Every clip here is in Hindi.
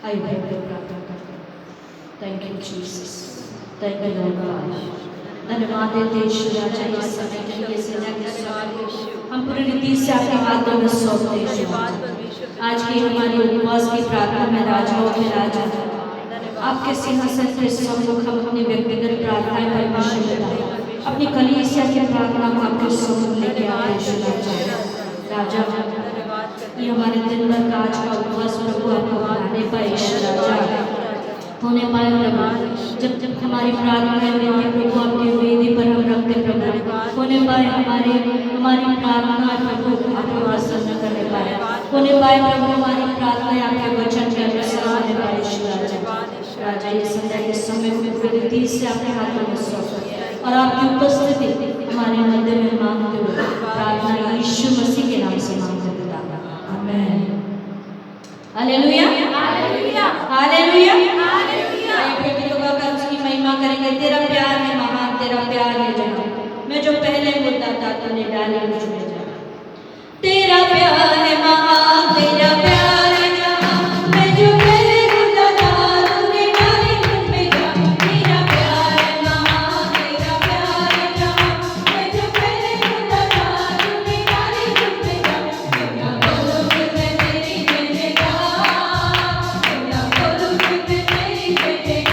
आइए भाई प्रार्थना करते हैं। Thank you Jesus, thank you Lord God. धन्यवाद देते ईश्वर राजा इस समय के लिए, सेना के समय हम पूरी रीति से आपके हाथों में सौंपते हैं ईश्वर। आज की हमारी उपवास की प्रार्थना में राजाओं के राजा आपके सिंहासन के सम्मुख हम अपनी व्यक्तिगत प्रार्थनाएं परमेश्वर पिता अपनी कलीसिया की प्रार्थना को आपके सम्मुख लेके आते हैं ईश्वर राजा। ये हमारे दिन भर का आज का उपवास प्रभु आपको बढ़ाने पाए ईश्वर राजा होने पाए प्रभु। जब जब हमारी प्रार्थनाएं मिलती प्रभु आपकी वेदी पर हम रखते प्रभु होने पाए हमारी प्रार्थना प्रभु आपको प्रसन्न करने पाए होने पाए प्रभु हमारी प्रार्थनाएं आपके वचन के अनुसार होने पाए ईश्वर राजा। ये संध्या के समय को पूरी रीति से आपके हाथों में सौंप और आपकी उपस्थिति हमारे मध्य में मांगते हुए प्रार्थना यीशु मसीह के नाम से मांगते पिता, आमीन। Hallelujah hallelujah hallelujah hallelujah. उसकी महिमा करेंगे। तेरा प्यार है महान, तेरा प्यार है जहां। मैं जो पहले मुद्दा था तूने डाली मुझ में जा। तेरा प्यार है महान, तेरा प्यार है जहां। मैं जो पहले मुद्दा था तूने डाली मुझ में जा। तेरा प्यार है महान, तेरा प्यार है जहां। मैं जो पहले मुद्दा था तूने डाली मुझ में जा। क्यों ना बोलूं फिर मैं तेरी जयकार, क्यों ना बोलूं फिर मैं तेरी जयकार।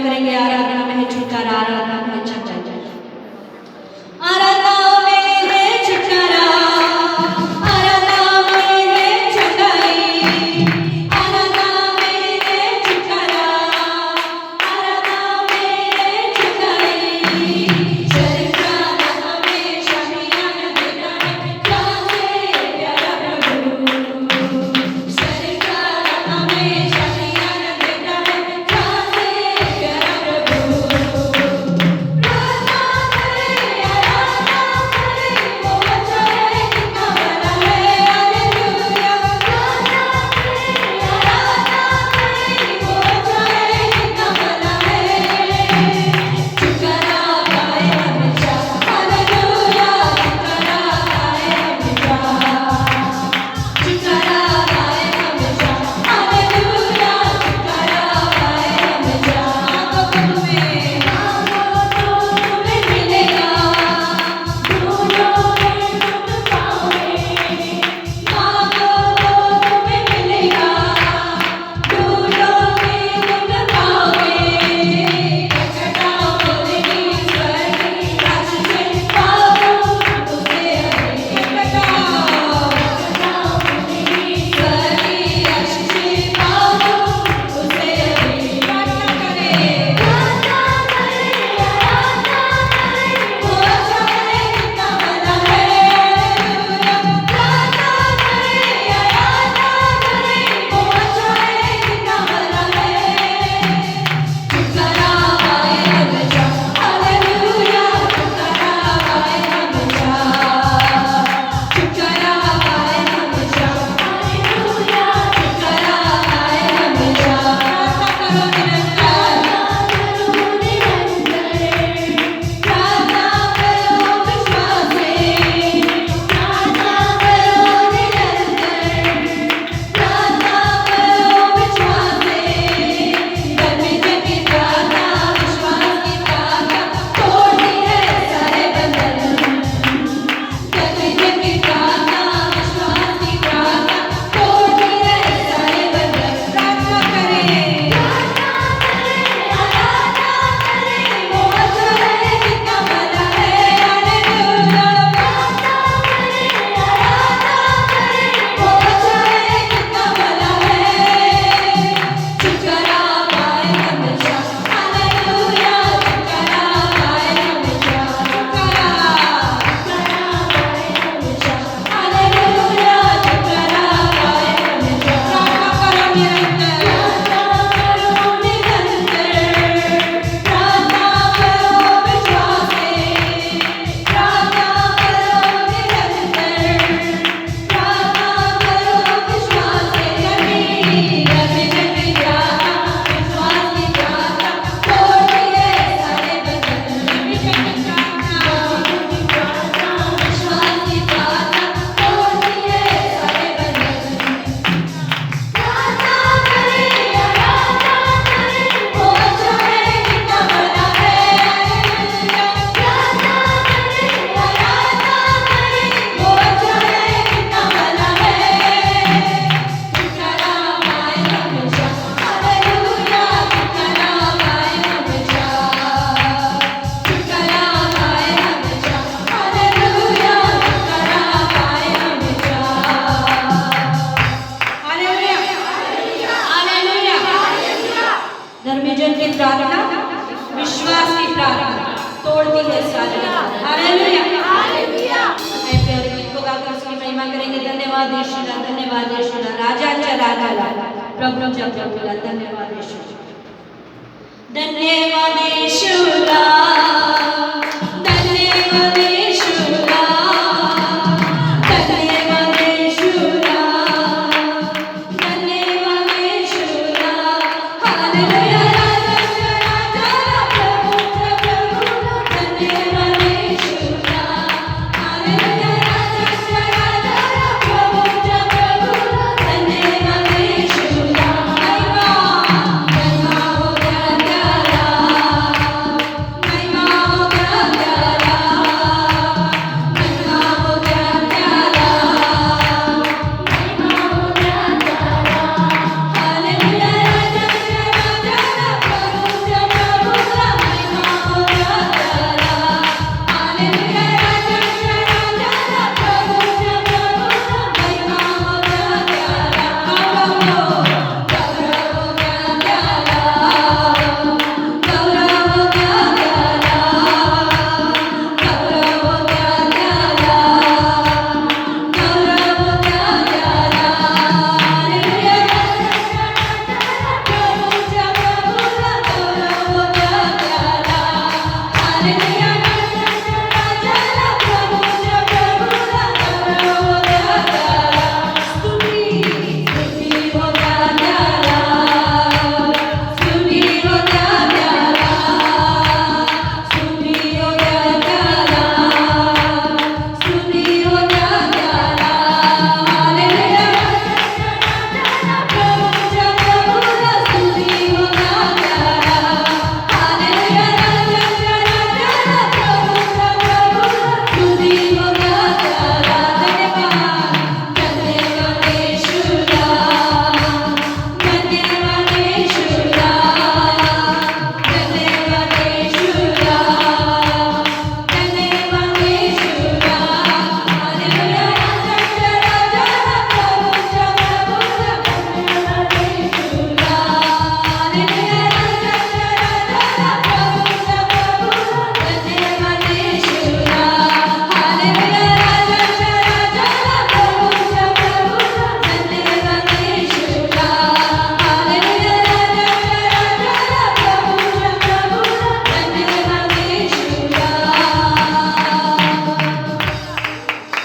करेंगे आराधना में है छुटकारा, आराधना में है छुटकारा, आराधना में है छुटकारा, आराधना में है छुटकारी, आराधना में है छुटकारा, आराधना में है छुटकारी। सरकार हमें शमियान देता है, जान से प्यारा प्रभु। सरकार हमें धर्मीजन की प्रार्थना विश्वास की प्रार्थना तोड़ती है सारे। Hallelujah hallelujah. आइए प्यारे गीत को गाकर उसकी महिमा करेंगे। धन्यवाद यीशुदा, धन्यवाद यीशुदा, राजांच्या राजाला, प्रभूंच्या प्रभूला धन्यवाद यीशुदा, धन्यवाद यीशुदा, धन्यवाद यीशुदा, धन्यवाद यीशुदा, धन्यवाद यीशुदा। हालेलुया राजांच्या राजाला, प्रभूंच्या प्रभूला धन्यवाद यीशुदा। हालेलुया राजांच्या राजाला, प्रभूंच्या प्रभूला धन्यवाद यीशुदा। महिमा महिमा हो त्या त्याला, महिमा हो त्या त्याला, महिमा हो त्या त्याला, महिमा हो त्या त्याला। हालेलुया राजांच्या राजाला, प्रभूंच्या प्रभूला महिमा हो त्या त्याला। हालेलुया राजांच्या राजाला, प्रभूंच्या प्रभूला महिमा हो त्या त्याला। गौरव हो त्या त्याला, गौरव हो त्या त्याला, गौरव हो त्या त्याला, गौरव हो त्या त्याला। हालेलुया राजांच्या राजाला, प्रभूंच्या प्रभूला गौरव हो त्या त्याला। हालेलुया राजांच्या राजाला, प्रभूंच्या प्रभूला गौरव हो त्या त्याला। स्तुती स्तुती हो त्या त्याला, स्तुती हो त्या त्याला, स्तुती हो त्या त्याला, स्तुती हो त्या त्याला। हालेलुया राजांच्या राजाला, प्रभूंच्या प्रभूला स्तुती हो त्या त्याला। हालेलुया राजांच्या राजाला, प्रभूंच्या प्रभूला स्तुती हो त्या त्याला। धन्यवाद धन्यवाद यीशुदा, धन्यवाद यीशुदा, धन्यवाद यीशुदा, धन्यवाद यीशुदा। हालेलुया राजांच्या राजाला, प्रभूंच्या प्रभूला धन्यवाद यीशुदा। हालेलुया राजांच्या राजाला, प्रभूंच्या प्रभूला धन्यवाद यीशुदा। हालेलुया राजांच्या राजाला, प्रभूंच्या प्रभूला धन्यवाद यीशुदा। हालेलुया राजांच्या राजाला, प्रभूंच्या प्रभूला धन्यवाद यीशुदा।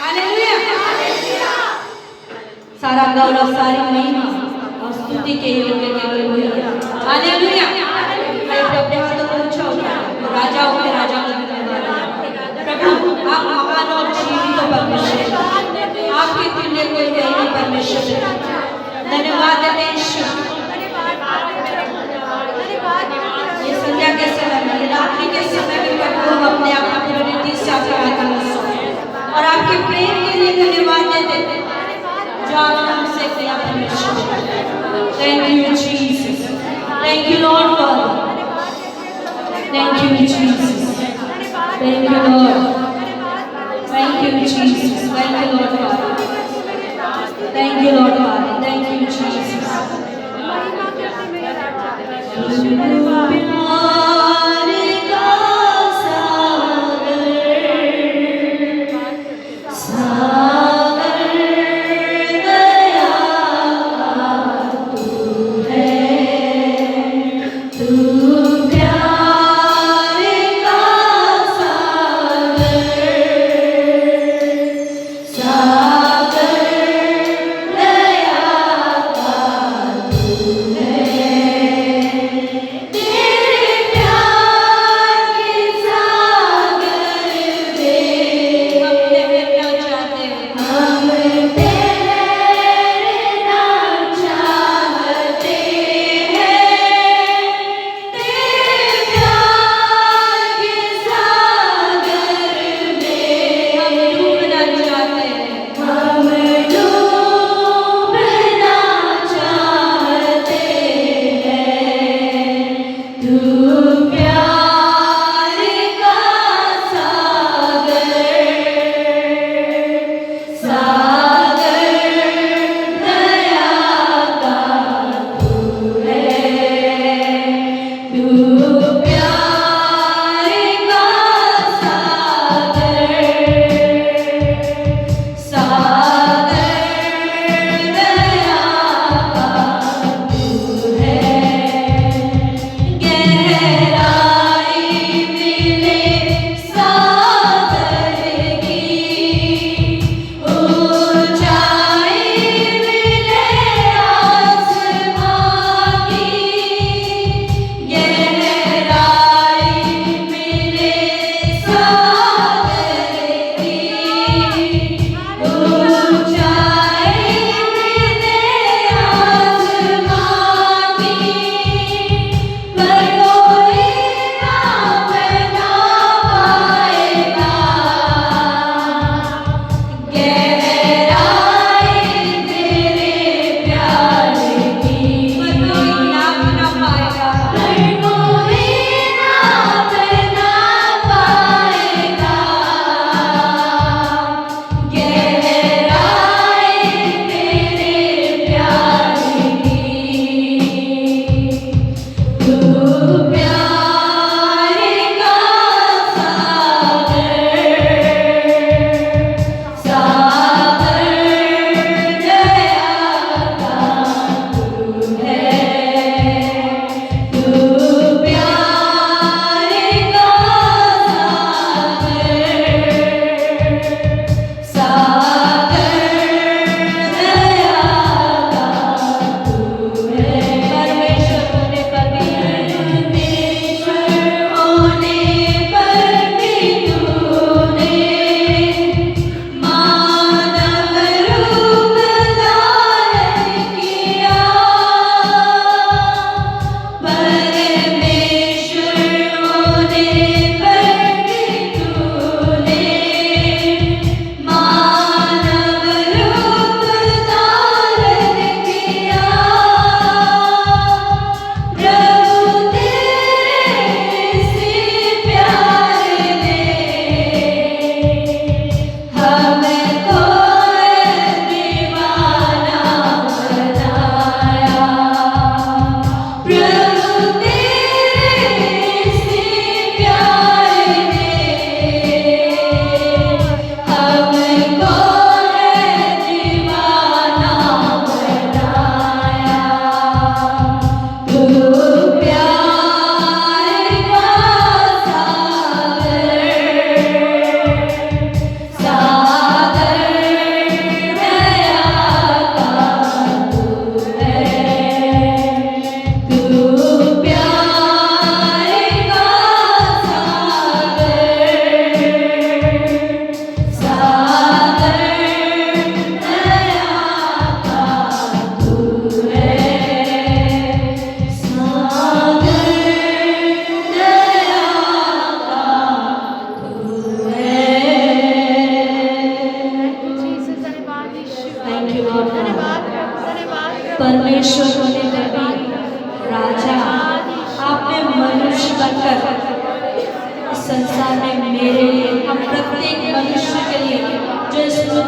हालेलुया सारा गौरव सारी महिमा और स्तुति के योग्य केवल वही है। हालेलुया। मैं अपने हाथों को ऊंचा उठाकर राजाओं के राजा का धन्यवाद है। प्रभु आप महान और जीवित परमेश्वर हैं। आपके तुल्य कोई है नहीं परमेश्वर है। धन्यवाद देते हैं ईश्वर। ये संध्या के समय में, ये रात्रि के समय में प्रभु हम अपने आप को पूरी रीति से आपके हाथों में सौंपते हैं और आपके प्रेम के लिए धन्यवाद देते हैं जो आपने हमसे किया परमेश्वर। Thank you Jesus, thank you Lord Father, thank you Jesus, thank you Lord, thank you Jesus, thank you Lord Father, thank you Lord Father, thank you Jesus। प्यार का सागर सागर दया का तू है, तू प्यार का सागर सागर दया का तू है। तेरे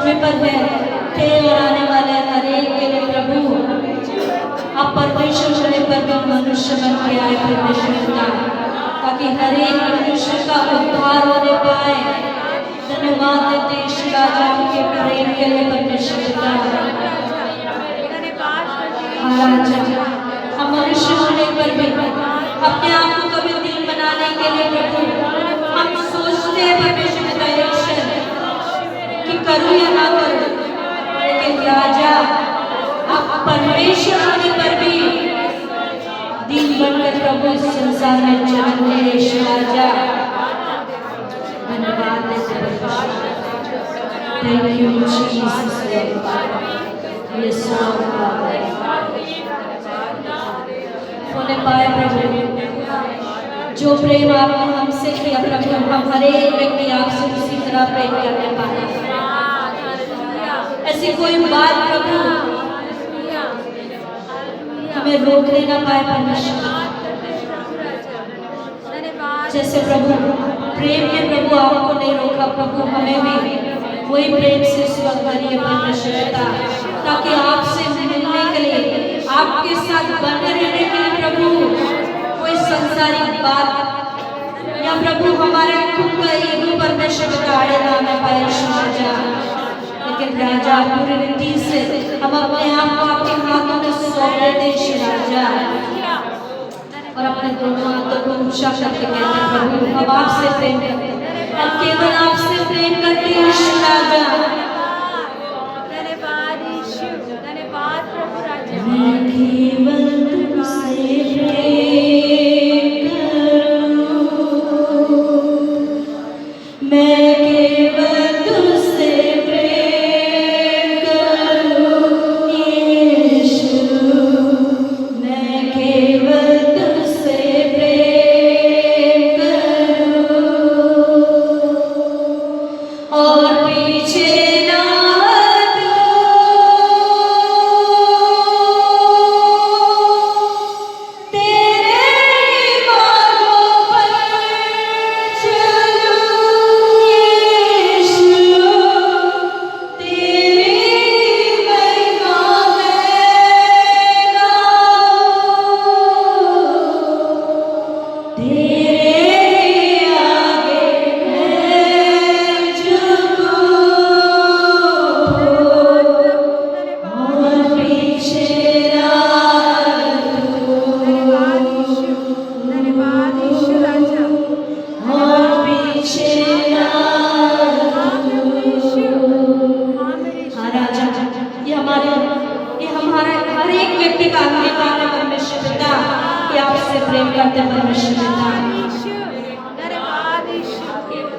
समय पर है थे और आने वाले हर एक के लिए प्रभु आप परमेश्वर समय पर भी मनुष्य बन के आए परमेश्वर पिता, ताकि हर एक मनुष्य का उद्धार होने पाए। धन्यवाद देते ईश्वर राजा के प्रेम के लिए परमेश्वर पिता। राजा हम मनुष्य होने पर भी अपने आप को कभी दीन बनाने के लिए प्रभु हम सोचते हैं परमेश्वर पिता एक क्षण कि करूं या ना करूं, लेकिन राजा आप परमेश्वर होने पर भी दीन बनकर प्रभु इस संसार में जन्म ले ईश्वर राजा। धन्यवाद देते थैंक यू जीसस यस होने पाए प्रभु। जो प्रेम आपने हमसे किया प्रभु हम हर एक व्यक्ति आपसे उसी तरह प्रेम करने पाए। ऐसी कोई बात प्रभु हमें रोकने ना पाए परमेश्वर। जैसे प्रभु प्रेम ने प्रभु आपको नहीं रोका प्रभु हमें भी वही प्रेम से स्वस्थ करिए परमेश्वर, ताकि आपसे मिलने के लिए आपके साथ बने रहने के लिए प्रभु कोई संसारिक बात या प्रभु हमारे खुद का ईगो परमेश्वर बिगाड़े ना हमें पाए राजा। लेकिन राजा पूरी रीति से हम अपने आप को आपके हाथों में सौंप देते राजा और अपने दोनों हाथों को ऊंचा करके कहते प्रभु हम आपसे प्रेम करते हैं, हम केवल आपसे प्रेम करते हैं राजा। धन्यवाद प्रभु राजा। मैं केवल तुमसे प्रेम करूं, मैं केवल तुमसे प्रेम करूं यीशु, मैं केवल तुमसे प्रेम करूं और पीछे ना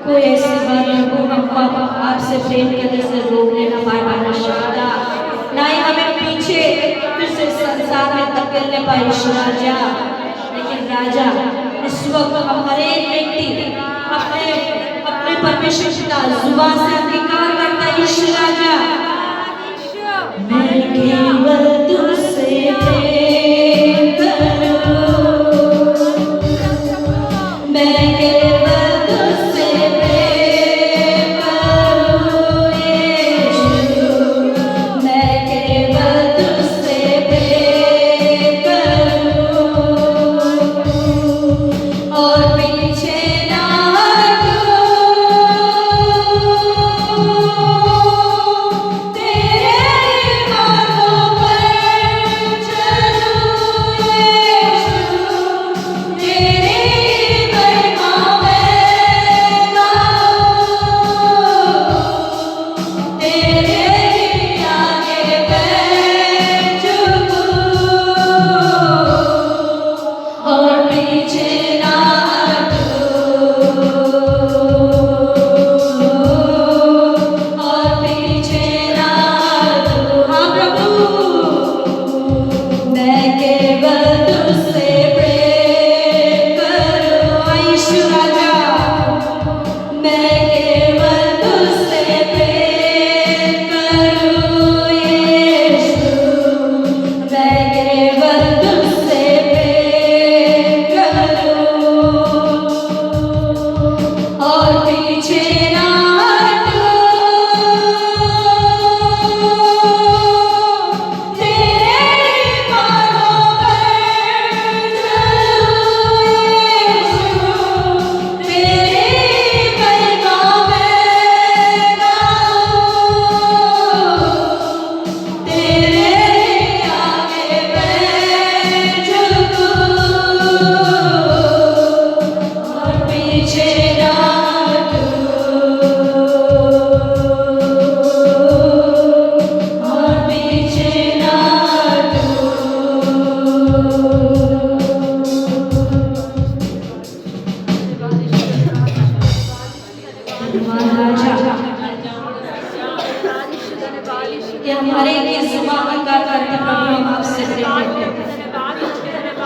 कोई ऐसी बात हमको आपसे प्रेम करने से रोकने ना पाए परमेश्वर, ना ही हमें पीछे फिर से संसार में धकेलने पाए राजा। लेकिन राजा इस वक्त हम हर एक व्यक्ति अपने अपने परमेश्वर पिता जुबान से अंगीकार करता है ईश्वर राजा, मैं केवल तुझसे प्रेम करूं, मैं केवल तुझसे प्रेम करूं यीशु, मैं केवल तुझसे प्रेम करूं और पीछे ना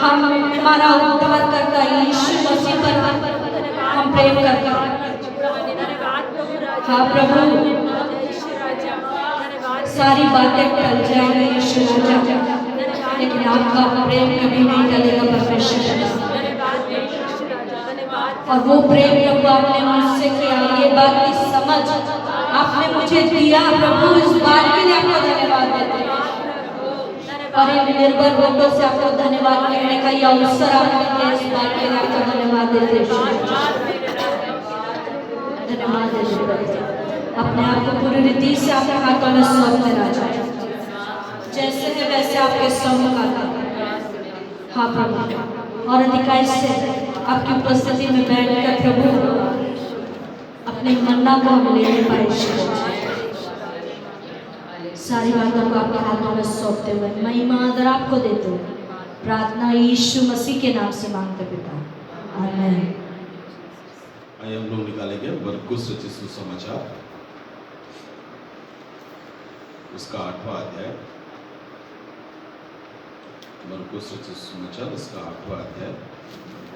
हम हमारा उद्धार करता यीशु मसीह पर हम प्रेम करते हैं। हाँ प्रभु, सारी बातें टल जाएंगी यीशु राजा, लेकिन आपका प्रेम कभी नहीं टलेगा परमेश्वर। और वो प्रेम प्रभु आपने मुझसे किया, ये बात की समझ आपने मुझे दिया प्रभु, इस बात के लिए आपको धन्यवाद देते हैं। और इन निर्भर लोगों से आपको धन्यवाद कहने का ये अवसर आपने दिया, इस बात के लिए आपको धन्यवाद देते हैं। धन्यवाद देते हैं। अपने आप को पूरी रीति से आपके हाथों में सौंपते राजा, जैसे है वैसे आपके सौंप का। हाँ प्रभु, और अधिकारी से आपकी उपस्थिति में बैठकर प्रभु अपने मन्ना को हम ले पाए। सारी बातों को आपके हाथों में सौंपते हुए महिमा आदर आपको देते हुए प्रार्थना यीशु मसीह के नाम से मांगते पिता, आमीन। आइए हम लोग निकालेंगे मरकुस रचित सुसमाचार, उसका 8वां अध्याय। मरकुस रचित सुसमाचार उसका 8वां अध्याय,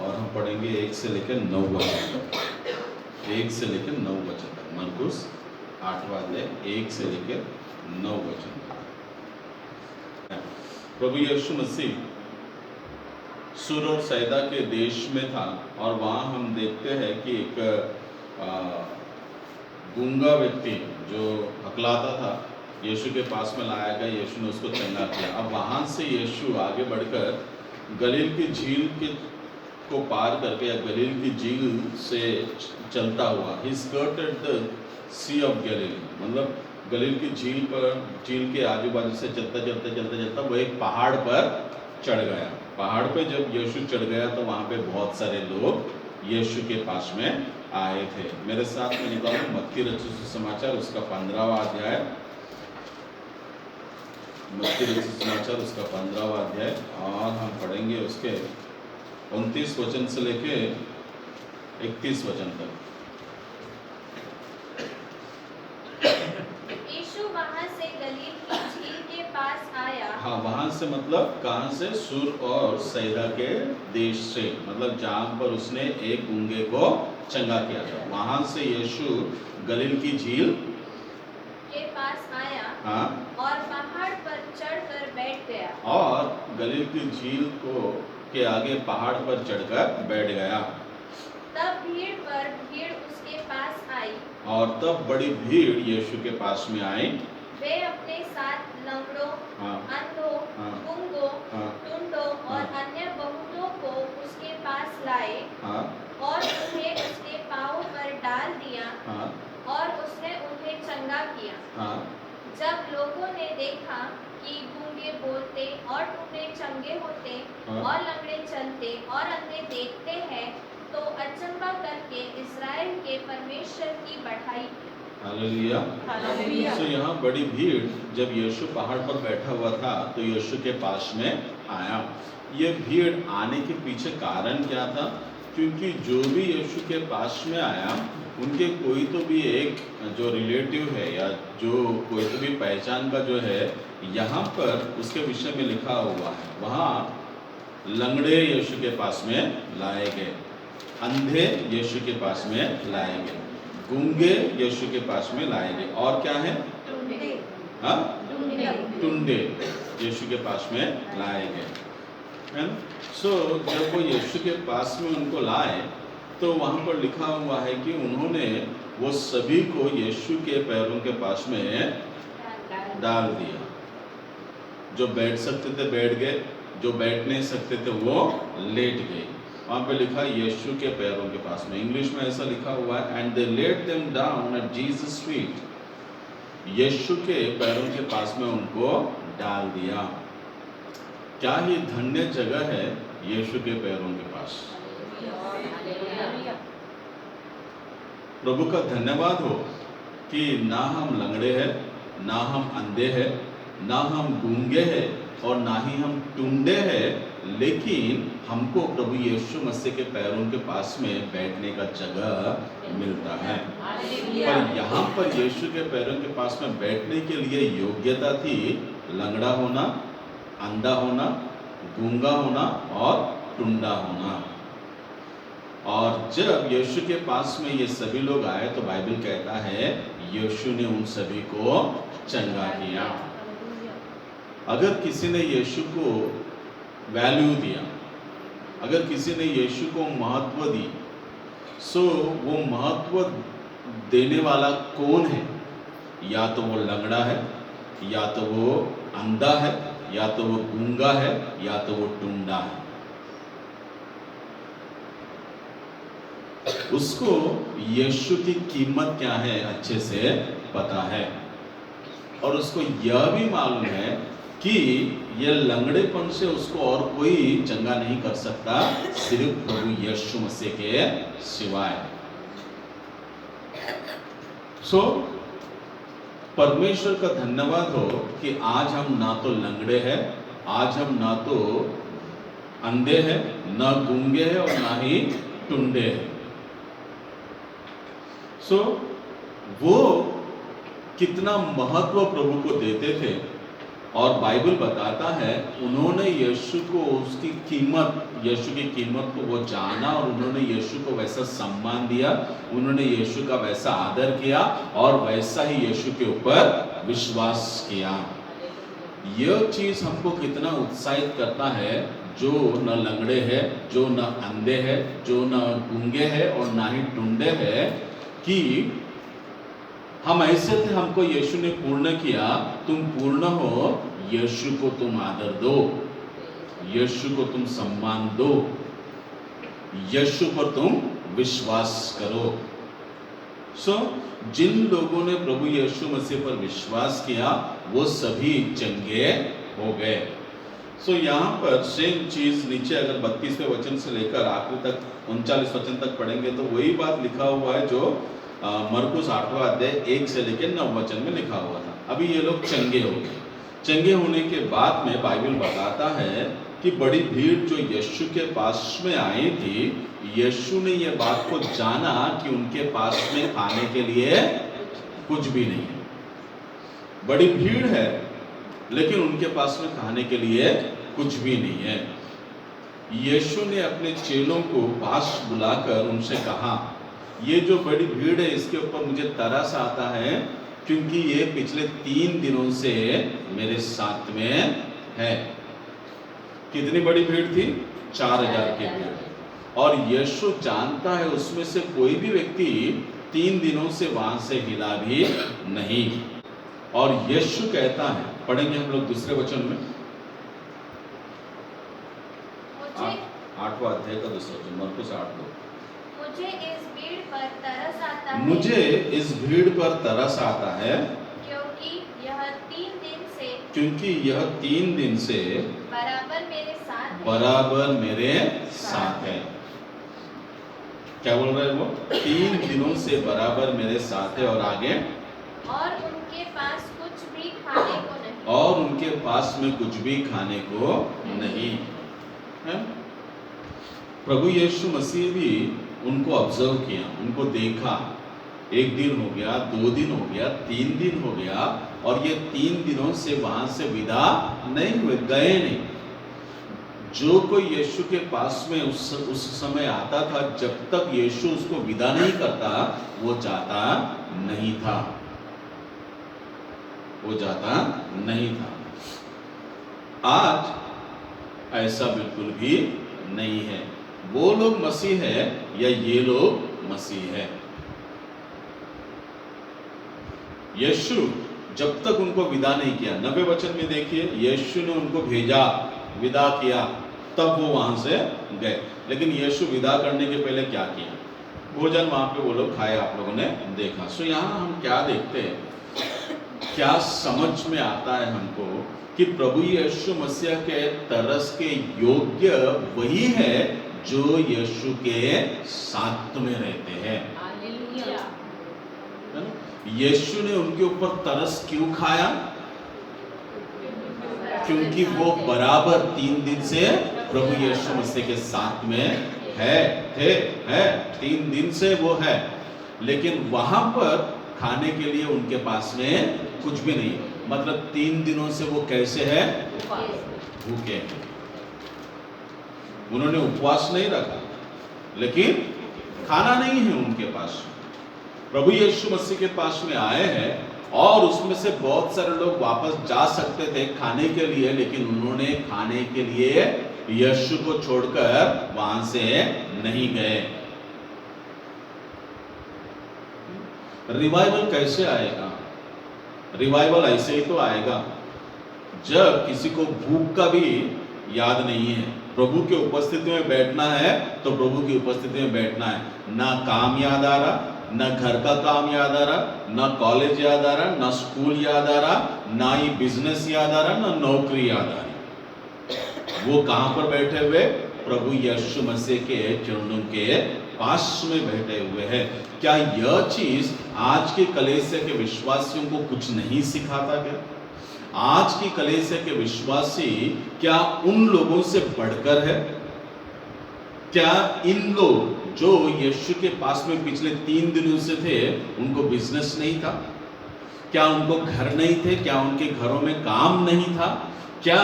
और हम पढ़ेंगे 1 से लेकर 9 वचन तक। 1 से लेकर 9 वचन तक। मरकुस 8वां अध्याय 1 से लेकर 9 वचन तक। प्रभु यीशु मसीह सुर और सैदा के देश में था, और वहाँ हम देखते हैं कि एक गूंगा व्यक्ति जो हकलाता था यीशु के पास में लाया गया, यीशु ने उसको चंगा किया। अब वहाँ से यीशु आगे बढ़कर गलील की झील के को पार करके, या गलील की झील से चलता हुआ, ही स्कर्टेड द सी ऑफ गलील, मतलब गलील की झील पर, झील के आजू बाजू से चलता वो एक पहाड़ पर चढ़ गया। पहाड़ पे जब यीशु चढ़ गया तो वहाँ पे बहुत सारे लोग यीशु के पास में आए थे। मेरे साथ में निकालो मत्ती रचित सुसमाचार उसका 15वां अध्याय। मत्ती रचित सुसमाचार उसका 15वां अध्याय, और हम पढ़ेंगे उसके 29 वचन से लेके 31 वचन तक। यीशु वहाँ से गलील की झील के पास आया। हाँ, वहाँ से मतलब कहाँ से? सुर और सैदा के देश से, मतलब जहाँ पर उसने एक गूंगे को चंगा किया था, वहाँ से यीशु गलील की झील के पास आया। हाँ, और पहाड़ पर चढ़कर बैठ गया। और गलील की झील को के आगे पहाड़ पर चढ़कर बैठ गया। तब भीड़ पर भीड़ उसके पास आई। और तब बड़ी भीड़ यीशु के पास में आई। वे अपने साथ लंगड़ों, हाँ, अंधों, हाँ, गूंगों, हाँ, टुंडों और हाँ, अन्य बहुतों को उसके पास लाए, हाँ, और उन्हें उसके पाँवों पर डाल दिया, हाँ, और उसने उन्हें चंगा किया। हाँ, जब लोगों ने देखा कि गूंगे बोलते और टूटे चंगे होते, हाँ, और लंगड़े चलते और अंधे देखते हैं, तो अचंभा करके इस्राएल के परमेश्वर की बढ़ाई की। हालेलुया। हालेलुया। तो यहाँ बड़ी भीड़ जब यीशु पहाड़ पर बैठा हुआ था तो यीशु के पास में आया। ये भीड़ आने के पीछे कारण क्या था? क्योंकि जो भी यीशु के पास में आया, उनके कोई तो भी एक जो रिलेटिव है या जो कोई तो भी पहचान का जो है, यहाँ पर उसके विषय में लिखा हुआ है। वहाँ लंगड़े यीशु के पास में लाए गए, अंधे यीशु के पास में लाए गए, गूंगे यीशु के पास में लाए गए, और क्या है? हाँ, टुंडे यीशु के पास में लाए गए, है ना? सो जब वो यीशु के पास में उनको लाए तो वहाँ पर लिखा हुआ है कि उन्होंने वो सभी को यीशु के पैरों के पास में डाल दिया। जो बैठ सकते थे बैठ गए, जो बैठ नहीं सकते थे वो लेट गए। वहाँ पे लिखा यीशु के पैरों के पास में, इंग्लिश में ऐसा लिखा हुआ है, and they let them down at Jesus feet. यीशु के पैरों के पास में उनको डाल दिया। क्या ही धन्य जगह है यीशु के पैरों के पास। प्रभु का धन्यवाद हो कि ना हम लंगड़े हैं, ना हम अंधे हैं, ना हम गूंगे हैं, और ना ही हम टुंडे हैं, लेकिन हमको प्रभु यीशु मसीह के पैरों के पास में बैठने का जगह मिलता है। पर यहाँ पर यीशु के पैरों के पास में बैठने के लिए योग्यता थी लंगड़ा होना, अंधा होना, गूंगा होना और टुंडा होना। और जब यीशु के पास में ये सभी लोग आए तो बाइबल कहता है यीशु ने उन सभी को चंगा किया। अगर किसी ने यीशु को वैल्यू दिया, अगर किसी ने यीशु को महत्व दी, सो वो महत्व देने वाला कौन है? या तो वो लंगड़ा है, या तो वो अंधा है, या तो वो गूंगा है, या तो वो टुंडा है। उसको यीशु की कीमत क्या है अच्छे से पता है, और उसको यह भी मालूम है कि यह लंगड़ेपन से उसको और कोई चंगा नहीं कर सकता, सिर्फ प्रभु यीशु मसीह के सिवाय। सो परमेश्वर का धन्यवाद हो कि आज हम ना तो लंगड़े हैं, आज हम ना तो अंधे हैं, ना गूंगे हैं और ना ही टुंडे हैं। सो वो कितना महत्व प्रभु को देते थे, और बाइबल बताता है उन्होंने यीशु को उसकी कीमत, यीशु की कीमत को वो जाना, और उन्होंने यीशु को वैसा सम्मान दिया, उन्होंने यीशु का वैसा आदर किया और वैसा ही यीशु के ऊपर विश्वास किया। यह चीज हमको कितना उत्साहित करता है, जो न लंगड़े है, जो न अंधे है, जो न गूंगे है और ना ही टुंडे है, कि हम ऐसे थे, हमको यीशु ने पूर्ण किया। तुम पूर्ण हो, यीशु को तुम आदर दो, यीशु को तुम सम्मान दो, यीशु पर तुम विश्वास करो। सो जिन लोगों ने प्रभु यीशु मसीह पर विश्वास किया वो सभी चंगे हो गए। सो यहाँ पर सेम चीज नीचे अगर 32वें वचन से लेकर आखिरी तक 39 वचन तक पढ़ेंगे तो वही बात लिखा हुआ है जो मरकुस 8वां अध्याय 1 से लेकर 9 वचन में लिखा हुआ था। अभी ये लोग चंगे हो गए। चंगे होने के बाद में बाइबल बताता है कि बड़ी भीड़ जो यीशु के पास में आई थी, यीशु ने ये बात को जाना कि उनके पास में खाने के लिए कुछ भी नहीं है। बड़ी भीड़ है लेकिन उनके पास में खाने के लिए कुछ भी नहीं है। यीशु ने अपने चेलों को पास बुलाकर उनसे कहा, ये जो बड़ी भीड़ है इसके ऊपर मुझे तरस आता है, क्योंकि ये पिछले 3 दिनों से मेरे साथ में है। कितनी बड़ी भीड़ थी? 4000 की भीड़। और यीशु जानता है उसमें से कोई भी व्यक्ति 3 दिनों से वहां से हिला भी नहीं। और यीशु कहता है, पढ़ेंगे हम लोग दूसरे वचन में, 8वां अध्याय का दूसरा वचन, मरकुस 8:2। मुझे इस भीड़ पर तरस आता है, मुझे इस भीड़ पर तरस आता है, क्योंकि यह 3 दिन से, क्योंकि यह 3 दिन से बराबर मेरे साथ है। बराबर मेरे साथ है। क्या बोल रहे हैं वो? 3 दिनों से बराबर मेरे साथ है। और आगे, और उनके पास कुछ भी खाने को नहीं। और उनके पास में कुछ भी खाने को नहीं है। प्रभु यीशु मसीह भी उनको ऑब्जर्व किया, उनको देखा। 1 दिन हो गया, 2 दिन हो गया, 3 दिन हो गया, और ये 3 दिनों से वहां से विदा नहीं हुए, गए नहीं। जो कोई यीशु के पास में उस समय आता था, जब तक यीशु उसको विदा नहीं करता वो जाता नहीं था, वो जाता नहीं था। आज ऐसा बिल्कुल भी नहीं है। वो लोग मसीह है या ये लोग मसीह है। यीशु जब तक उनको विदा नहीं किया, 90 वचन में देखिए, यीशु ने उनको भेजा, विदा किया, तब वो वहां से गए। लेकिन यीशु विदा करने के पहले क्या किया? भोजन वहां पे वो लोग खाए, आप लोगों ने देखा। सो यहाँ हम क्या देखते हैं, क्या समझ में आता है हमको कि प्रभु यीशु मसीह के तरस के योग्य वही है जो यीशु के साथ में रहते हैं। हालेलुया। यीशु ने उनके ऊपर तरस क्यों खाया? क्योंकि वो बराबर 3 दिन से प्रभु यीशु मसीह के साथ में है, 3 दिन से वो है। लेकिन वहां पर खाने के लिए उनके पास में कुछ भी नहीं। मतलब 3 दिनों से वो कैसे है? भूखे हैं। उन्होंने उपवास नहीं रखा, लेकिन खाना नहीं है उनके पास। प्रभु यीशु मसीह के पास में आए हैं और उसमें से बहुत सारे लोग वापस जा सकते थे खाने के लिए, लेकिन उन्होंने खाने के लिए यीशु को छोड़कर वहां से नहीं गए। रिवाइवल कैसे आएगा? रिवाइवल ऐसे ही तो आएगा जब किसी को भूख का भी याद नहीं है। प्रभु की उपस्थिति में बैठना है तो प्रभु की उपस्थिति में बैठना है। ना काम याद आ रहा, ना घर का काम याद आ रहा, ना कॉलेज याद आ रहा, ना स्कूल याद आ रहा, ना ही बिजनेस याद आ रहा, ना नौकरी याद आ रही। वो कहां पर बैठे हुए? प्रभु यीशु मसीह के चरणों के पास में बैठे हुए हैं। क्या यह चीज आज के कलीसिया के विश्वासियों को कुछ नहीं सिखाता क्या? आज की कलीसिया के विश्वासी क्या उन लोगों से बढ़कर है? क्या इन लोग जो यीशु के पास में पिछले 3 दिनों से थे, उनको बिजनेस नहीं था? क्या उनको घर नहीं थे? क्या उनके घरों में काम नहीं था? क्या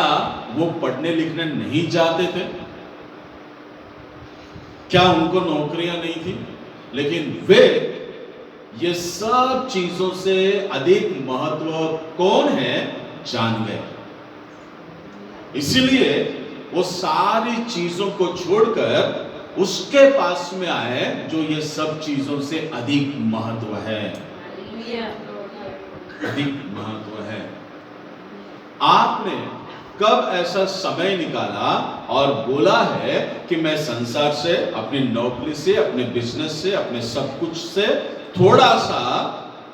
वो पढ़ने लिखने नहीं जाते थे? क्या उनको नौकरियां नहीं थी? लेकिन वे ये सब चीजों से अधिक महत्व कौन है जान गए। इसीलिए वो सारी चीजों को छोड़कर उसके पास में आए जो ये सब चीजों से अधिक महत्व है, अधिक महत्व है। आपने कब ऐसा समय निकाला और बोला है कि मैं संसार से, अपनी नौकरी से, अपने बिजनेस से, अपने सब कुछ से थोड़ा सा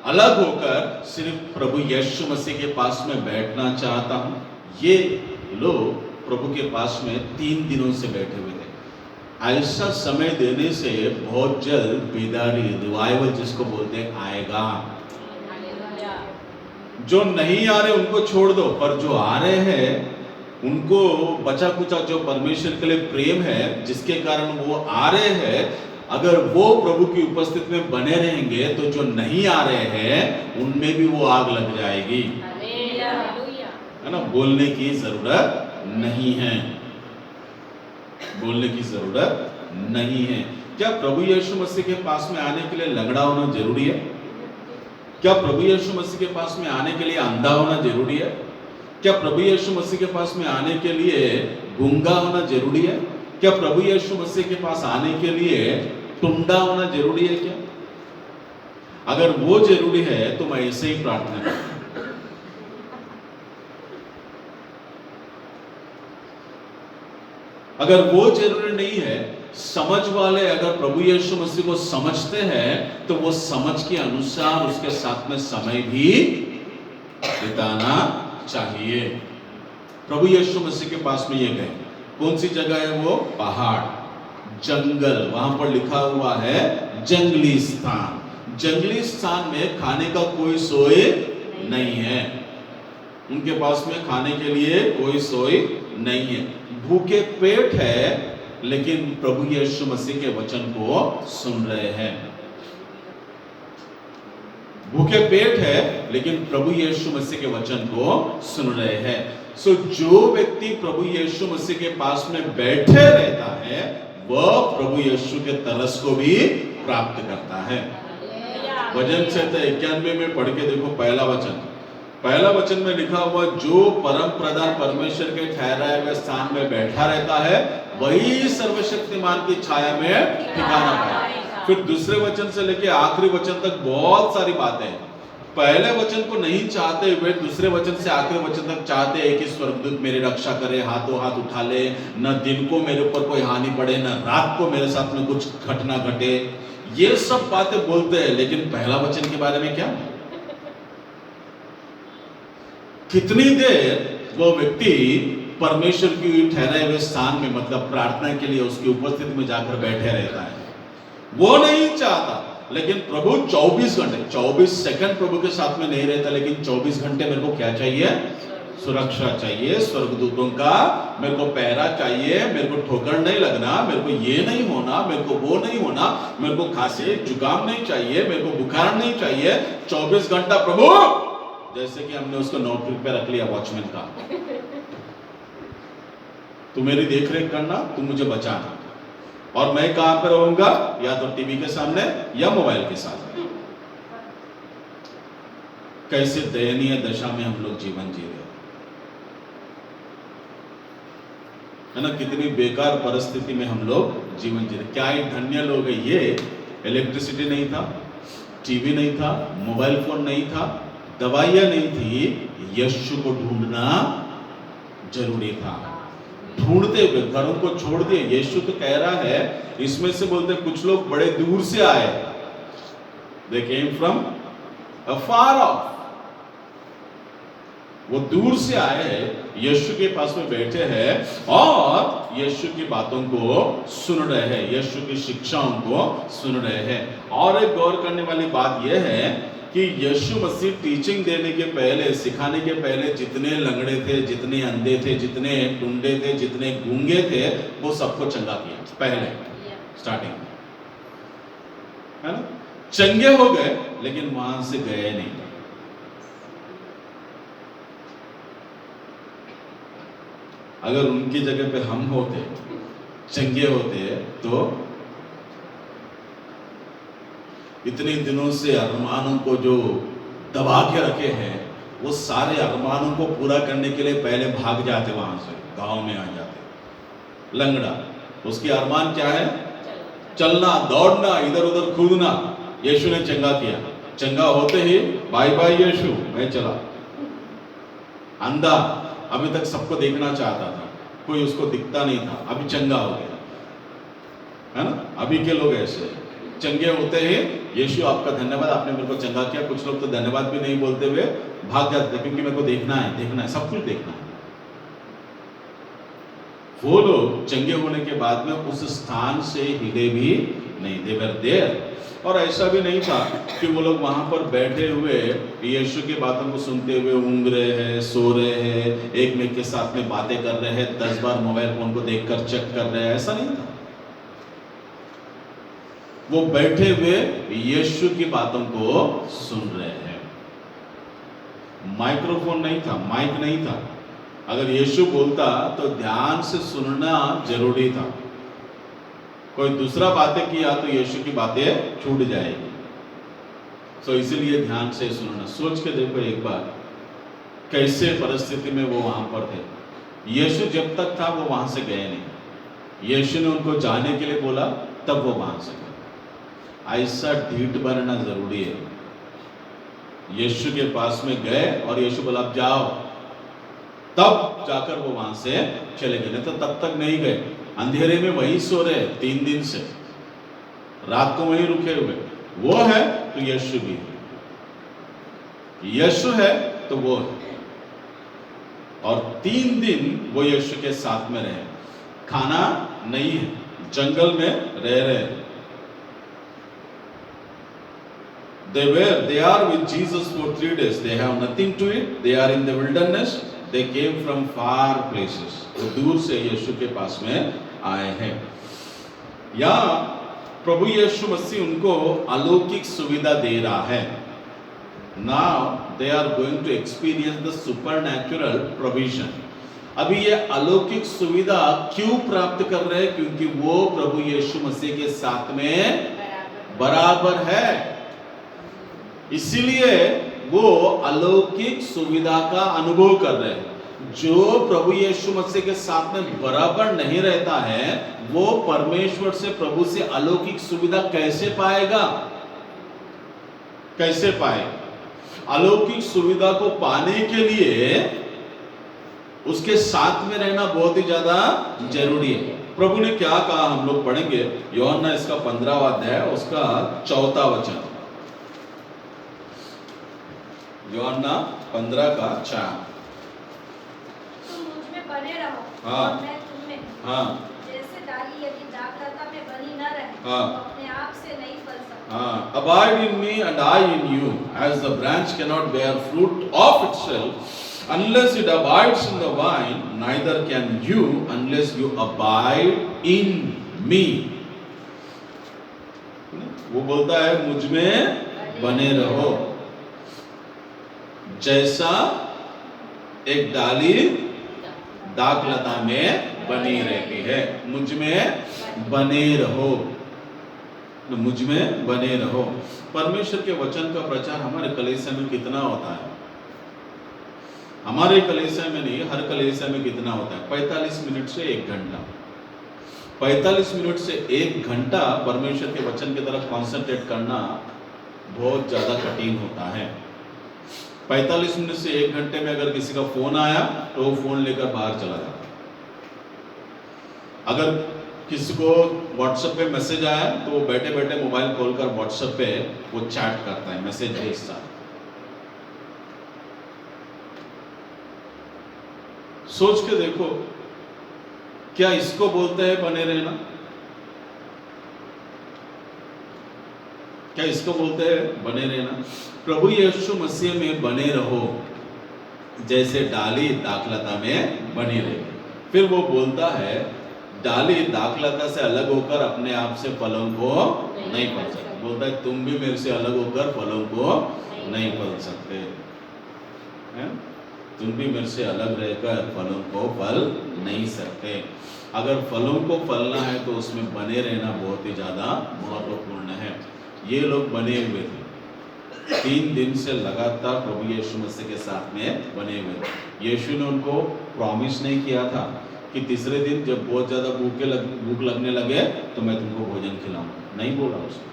अलग होकर सिर्फ प्रभु यीशु मसीह के पास में बैठना चाहता हूं? ये लोग प्रभु के पास में 3 दिनों से बैठे हुए थे। ऐसा समय देने से बहुत जल्द बेदारी, रिवाइवल जिसको बोलते हैं, आएगा। जो नहीं आ रहे उनको छोड़ दो, पर जो आ रहे हैं उनको बचा कुचा जो परमेश्वर के लिए प्रेम है, जिसके कारण वो आ रहे हैं, अगर वो प्रभु की उपस्थिति में बने रहेंगे तो जो नहीं आ रहे हैं उनमें भी वो आग लग जाएगी, है ना। बोलने की जरूरत नहीं है, बोलने की जरूरत नहीं है। क्या प्रभु यीशु मसीह के पास में आने के लिए लंगड़ा होना जरूरी है? क्या प्रभु यीशु मसीह के पास में आने के लिए अंधा होना जरूरी है? क्या प्रभु यीशु मसीह के पास में आने के लिए गूंगा होना जरूरी है? क्या प्रभु यीशु मसीह के पास आने के लिए टुंडा होना जरूरी है? क्या अगर वो जरूरी है तो मैं ऐसे ही प्रार्थना करूं। अगर वो जरूरी नहीं है, समझ वाले अगर प्रभु यीशु मसीह को समझते हैं तो वो समझ के अनुसार उसके साथ में समय भी बिताना चाहिए। प्रभु यीशु मसीह के पास में ये गए, कौन सी जगह है वो? पहाड़, जंगल, वहां पर लिखा हुआ है जंगली स्थान। जंगली स्थान में खाने का कोई सोए नहीं है, उनके पास में खाने के लिए कोई सोए नहीं है, भूखे पेट है, लेकिन प्रभु यीशु मसीह के वचन को सुन रहे हैं। भूखे पेट है लेकिन प्रभु यीशु मसीह के वचन को सुन रहे हैं। सो जो व्यक्ति प्रभु यीशु मसीह के पास में बैठे रहता है वह प्रभु यीशु के तरस को भी प्राप्त करता है। भजन 91 में पढ़ के देखो, पहला वचन में लिखा हुआ, जो परम प्रधान परमेश्वर के ठहराए हुए स्थान में बैठा रहता है वही सर्वशक्तिमान की छाया में ठिकाना पाए। फिर दूसरे वचन से लेके आखिरी वचन तक बहुत सारी बातें हैं। पहले वचन को नहीं चाहते हुए दूसरे वचन से आखिरी वचन तक चाहते हैं कि स्वर्गदूत मेरी रक्षा करे, हाथों हाथ उठा ले, न दिन को मेरे ऊपर कोई हानि पड़े, न रात को मेरे साथ में कुछ घटना घटे, ये सब बातें बोलते हैं। लेकिन पहला वचन के बारे में क्या? कितनी देर वो व्यक्ति परमेश्वर की ठहराए हुए स्थान में, मतलब प्रार्थना के लिए उसकी उपस्थिति में जाकर बैठे रहता है, वो नहीं चाहता। लेकिन प्रभु 24 घंटे, 24 सेकंड प्रभु के साथ में नहीं रहता, लेकिन 24 घंटे मेरे को क्या चाहिए? सुरक्षा चाहिए स्वर्गदूतों का, मेरे को पहरा चाहिए, मेरे को ठोकर नहीं लगना, मेरे को ये नहीं होना, मेरे को वो नहीं होना, मेरे को खांसी जुकाम नहीं चाहिए, मेरे को बुखार नहीं चाहिए। 24 घंटा प्रभु, जैसे कि हमने उसको नौकरी पे रख लिया वॉचमैन का, तू मेरी देख रेख करना, तू मुझे बचाना, और मैं कहां पर रहूंगा? या तो टीवी के सामने या मोबाइल के साथ। कैसे दयनीय दशा में हम लोग जीवन जी रहे है ना, कितनी बेकार परिस्थिति में हम लोग जीवन जी रहे। क्या ही धन्य लोग हैं ये। इलेक्ट्रिसिटी नहीं था, टीवी नहीं था, मोबाइल फोन नहीं था, दवाइयां नहीं थी, यीशु को ढूंढना जरूरी था। ढूंढते हुए घरों को छोड़ दिए। यीशु तो कह रहा है, इसमें से बोलते कुछ लोग बड़े दूर से आए, दे केम फ्रॉम अफार ऑफ, वो दूर से आए हैं, यीशु के पास में बैठे हैं और यीशु की बातों को सुन रहे हैं, यीशु की शिक्षाओं को सुन रहे हैं। और एक गौर करने वाली बात यह है कि यीशु मसीह टीचिंग देने के पहले, सिखाने के पहले जितने लंगड़े थे, जितने अंधे थे, जितने टुंडे थे, जितने गूंगे थे, वो सबको चंगा किया पहले स्टार्टिंग में, है ना। चंगे हो गए लेकिन वहां से गए नहीं। अगर उनकी जगह पे हम होते, चंगे होते, तो इतने दिनों से अरमानों को जो दबा के रखे हैं, वो सारे अरमानों को पूरा करने के लिए पहले भाग जाते, वहां से गांव में आ जाते। लंगड़ा, उसकी अरमान क्या है? चलना, दौड़ना, इधर उधर कूदना। यीशु ने चंगा किया, चंगा होते ही बाय बाय यीशु, मैं चला। अंधा, अभी तक सबको देखना चाहता था, कोई उसको दिखता नहीं था, अभी चंगा हो गया, है ना। अभी के लोग ऐसे चंगे होते हैं, यीशु आपका धन्यवाद, आपने मेरे को चंगा किया। कुछ लोग तो धन्यवाद भी नहीं बोलते हुए भाग जाते हैं, क्योंकि मेरे को देखना है, सब कुछ देखना है। वो लोग चंगे होने के बाद में उस स्थान से हिले भी नहीं, दे वर देयर। और ऐसा भी नहीं था कि वो लोग वहां पर बैठे हुए यीशु की बातों को सुनते हुए ऊँग रहे हैं, सो रहे हैं, एक में के साथ में बातें कर रहे हैं, 10 बार मोबाइल फोन को देखकर चेक कर रहे हैं, ऐसा नहीं था। वो बैठे हुए यीशु की बातों को सुन रहे हैं। माइक्रोफोन नहीं था, माइक नहीं था। अगर यीशु बोलता तो ध्यान से सुनना जरूरी था। कोई दूसरा बातें किया तो यीशु की बातें छूट जाएगी। तो इसीलिए ध्यान से सुनना। सोच के देखो एक बार, कैसे परिस्थिति में वो वहां पर थे। यीशु जब तक था वो वहां से गए नहीं। यीशु ने उनको जाने के लिए बोला, तब वो वहां से गए। ऐसा ढीठ बनना जरूरी है। यीशु के पास में गए और यीशु बोला अब जाओ, तब जाकर वो वहां से चले गए, नहीं तो तब तक नहीं गए। अंधेरे में वहीं सो रहे 3 दिन से, रात को वहीं रुके हुए। वो है तो यीशु भी है, यीशु है तो वो है। और 3 दिन वो यीशु के साथ में रहे। खाना नहीं है, जंगल में रह रहे। They are with Jesus for 3 days. They have nothing to eat. They are in the wilderness. They came from far places. वो दूर से यीशु के पास में आए हैं। या प्रभु यीशु मसीह उनको अलौकिक सुविधा दे रहा है। Now they are going to experience the supernatural provision. अभी ये अलौकिक सुविधा क्यों प्राप्त कर रहे हैं? क्योंकि वो प्रभु यीशु मसीह के साथ में बराबर है, इसीलिए वो अलौकिक सुविधा का अनुभव कर रहे हैं। जो प्रभु यीशु मसीह के साथ में बराबर नहीं रहता है, वो परमेश्वर से, प्रभु से अलौकिक सुविधा कैसे पाएगा? कैसे पाएगा? अलौकिक सुविधा को पाने के लिए उसके साथ में रहना बहुत ही ज्यादा जरूरी है। प्रभु ने क्या कहा हम लोग पढ़ेंगे, यूहन्ना इसका 15वां अध्याय उसका 4था वचन। यूहन्ना 15 का 4। तुम मुझ में बने रहो, हाँ। और मैं तुम में। हाँ। जैसे डाली यदि दाखलता में बनी न रहे, हाँ। तो अपने आप से नहीं फल सकती। हाँ, abide in me and I in you, as the branch cannot bear fruit of itself unless it abides in the vine, neither can you unless you abide in me. वो बोलता है मुझ में बने रहो, जैसा एक डाली दाखलता में बनी रहती है। मुझ में बने रहो, मुझ में बने रहो। परमेश्वर के वचन का प्रचार हमारे कलीसिया में कितना होता है? हमारे कलीसिया में नहीं, हर कलीसिया में कितना होता है? 45 मिनट से 1 घंटा। 45 मिनट से 1 घंटा परमेश्वर के वचन की तरफ कॉन्सेंट्रेट करना बहुत ज़्यादा कठिन होता है। 45 मिनट से 1 घंटे में अगर किसी का फोन आया तो वो फोन लेकर बाहर चला जाता। अगर किसी को व्हाट्सएप पे मैसेज आया तो वो बैठे बैठे मोबाइल खोलकर व्हाट्सएप पे वो चैट करता है, मैसेज भेजता है। सोच के देखो, क्या इसको बोलते हैं बने रहना? क्या इसको बोलते हैं बने रहना? प्रभु यीशु मसीह में बने रहो जैसे डाली दाखलता में बनी रहे। फिर वो बोलता है डाली दाखलता से अलग होकर अपने आप से फलों को नहीं फल सकते। बोलता है तुम भी मेरे से अलग होकर फलों को नहीं फल सकते हैं? तुम भी मेरे से अलग रहकर फलों को फल नहीं सकते। अगर फलों को फलना है तो उसमें बने रहना बहुत ही ज़्यादा महत्वपूर्ण है। ये लोग बने हुए थे, 3 दिन से लगातार प्रभु यीशु मसीह के साथ में बने हुए थे। यीशु ने उनको प्रॉमिस नहीं किया था कि तीसरे दिन जब बहुत ज़्यादा भूख लगने लगे तो मैं तुमको भोजन खिलाऊंगा, नहीं बोला उसने।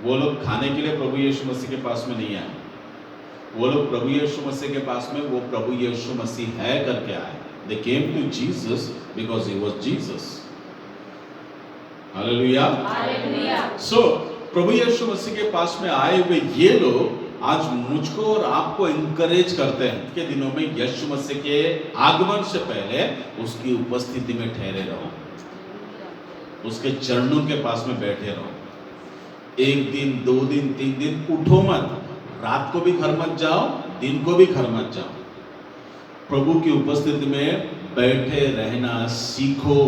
वो लोग खाने के लिए प्रभु यीशु मसीह के पास में नहीं आए। वो लोग प्रभु यीशु मसीह के पास में वो प्रभु यीशु मसीह है करके आए। They came to Jesus because he was Jesus. Hallelujah, hallelujah. So प्रभु यीशु मसीह के पास में आए हुए ये लोग आज मुझको और आपको इंकरेज करते हैं कि दिनों में यीशु मसीह के आगमन से पहले उसकी उपस्थिति में ठहरे रहो, उसके चरणों के पास में बैठे रहो। 1 दिन 2 दिन 3 दिन उठो मत, रात को भी घर मत जाओ, दिन को भी घर मत जाओ। प्रभु की उपस्थिति में बैठे रहना सीखो,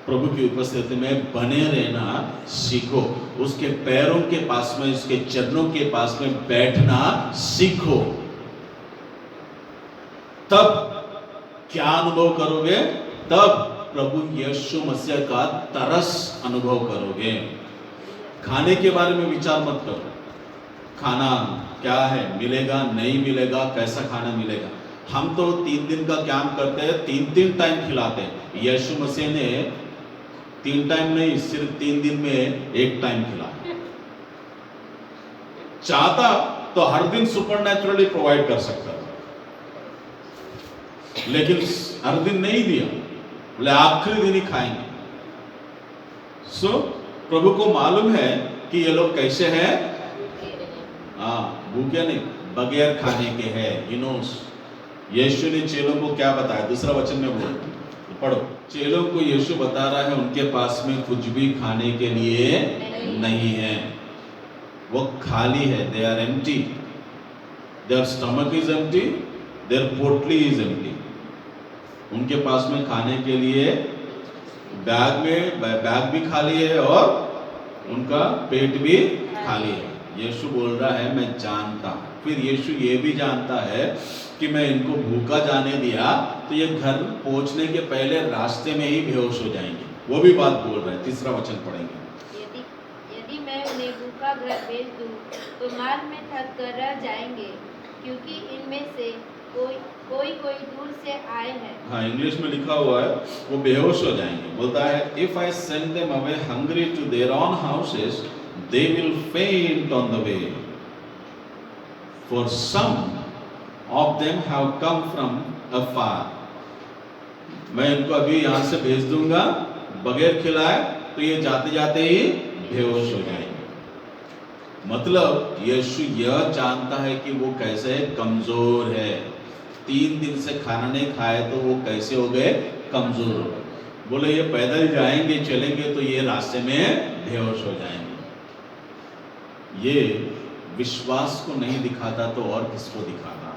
प्रभु की उपस्थिति में बने रहना सीखो, उसके पैरों के पास में, उसके चरणों के पास में बैठना सीखो। तब क्या अनुभव करोगे? तब प्रभु यीशु मसीह का तरस अनुभव करोगे। खाने के बारे में विचार मत करो, खाना क्या है, मिलेगा नहीं मिलेगा, कैसा खाना मिलेगा। हम तो 3 दिन का कैंप करते हैं, 3-3 टाइम खिलाते हैं। यीशु मसीह ने 3 टाइम नहीं, सिर्फ 3 दिन में 1 टाइम खिलाया। चाहता तो हर दिन सुपरनैचुरली प्रोवाइड कर सकता था, लेकिन हर दिन नहीं दिया, बोले आखिरी दिन ही खाएंगे। सो प्रभु को मालूम है कि ये लोग कैसे हैं, भूखे नहीं, बगैर खाने के हैं। He knows। यीशु ने चेलों को क्या बताया? दूसरा वचन में बोलो, पढ़ो। चेलों को यीशु बता रहा है उनके पास में कुछ भी खाने के लिए नहीं है, वो खाली है। They are empty, their stomach is empty, their पोटली is empty। उनके पास में खाने के लिए बैग भी खाली है और उनका पेट भी खाली है। यीशु बोल रहा है मैं जानता हूँ। फिर यीशु ये भी जानता है कि मैं इनको भूखा जाने दिया तो ये घर पहुंचने के पहले रास्ते में ही बेहोश हो जाएंगे। वो भी बात बोल रहा है। तीसरा वचन पढ़ेंगे। यदि मैं उन्हें भूखा घर भेज दूं तो मार्ग में थक कर रह जाएंगे, क्योंकि इनमें से कोई दूर से आए हैं। हाँ, इंग्लिश में लिखा हुआ है वो बेहोश हो जाएंगे। बोलता है if I send them away hungry to their own houses they will faint on the way, for some of them have come from afar। मैं इनको अभी यहाँ से भेज दूंगा बगैर खिलाए तो ये जाते जाते ही बेहोश हो जाएंगे। मतलब यीशु यह जानता है कि वो कैसे कमजोर है। 3 दिन से खाना नहीं खाए तो वो कैसे हो गए? कमजोर हो गए। बोले ये पैदल जाएंगे चलेंगे तो ये रास्ते में बेहोश हो जाएंगे। ये विश्वास को नहीं दिखाता तो और किसको दिखाता?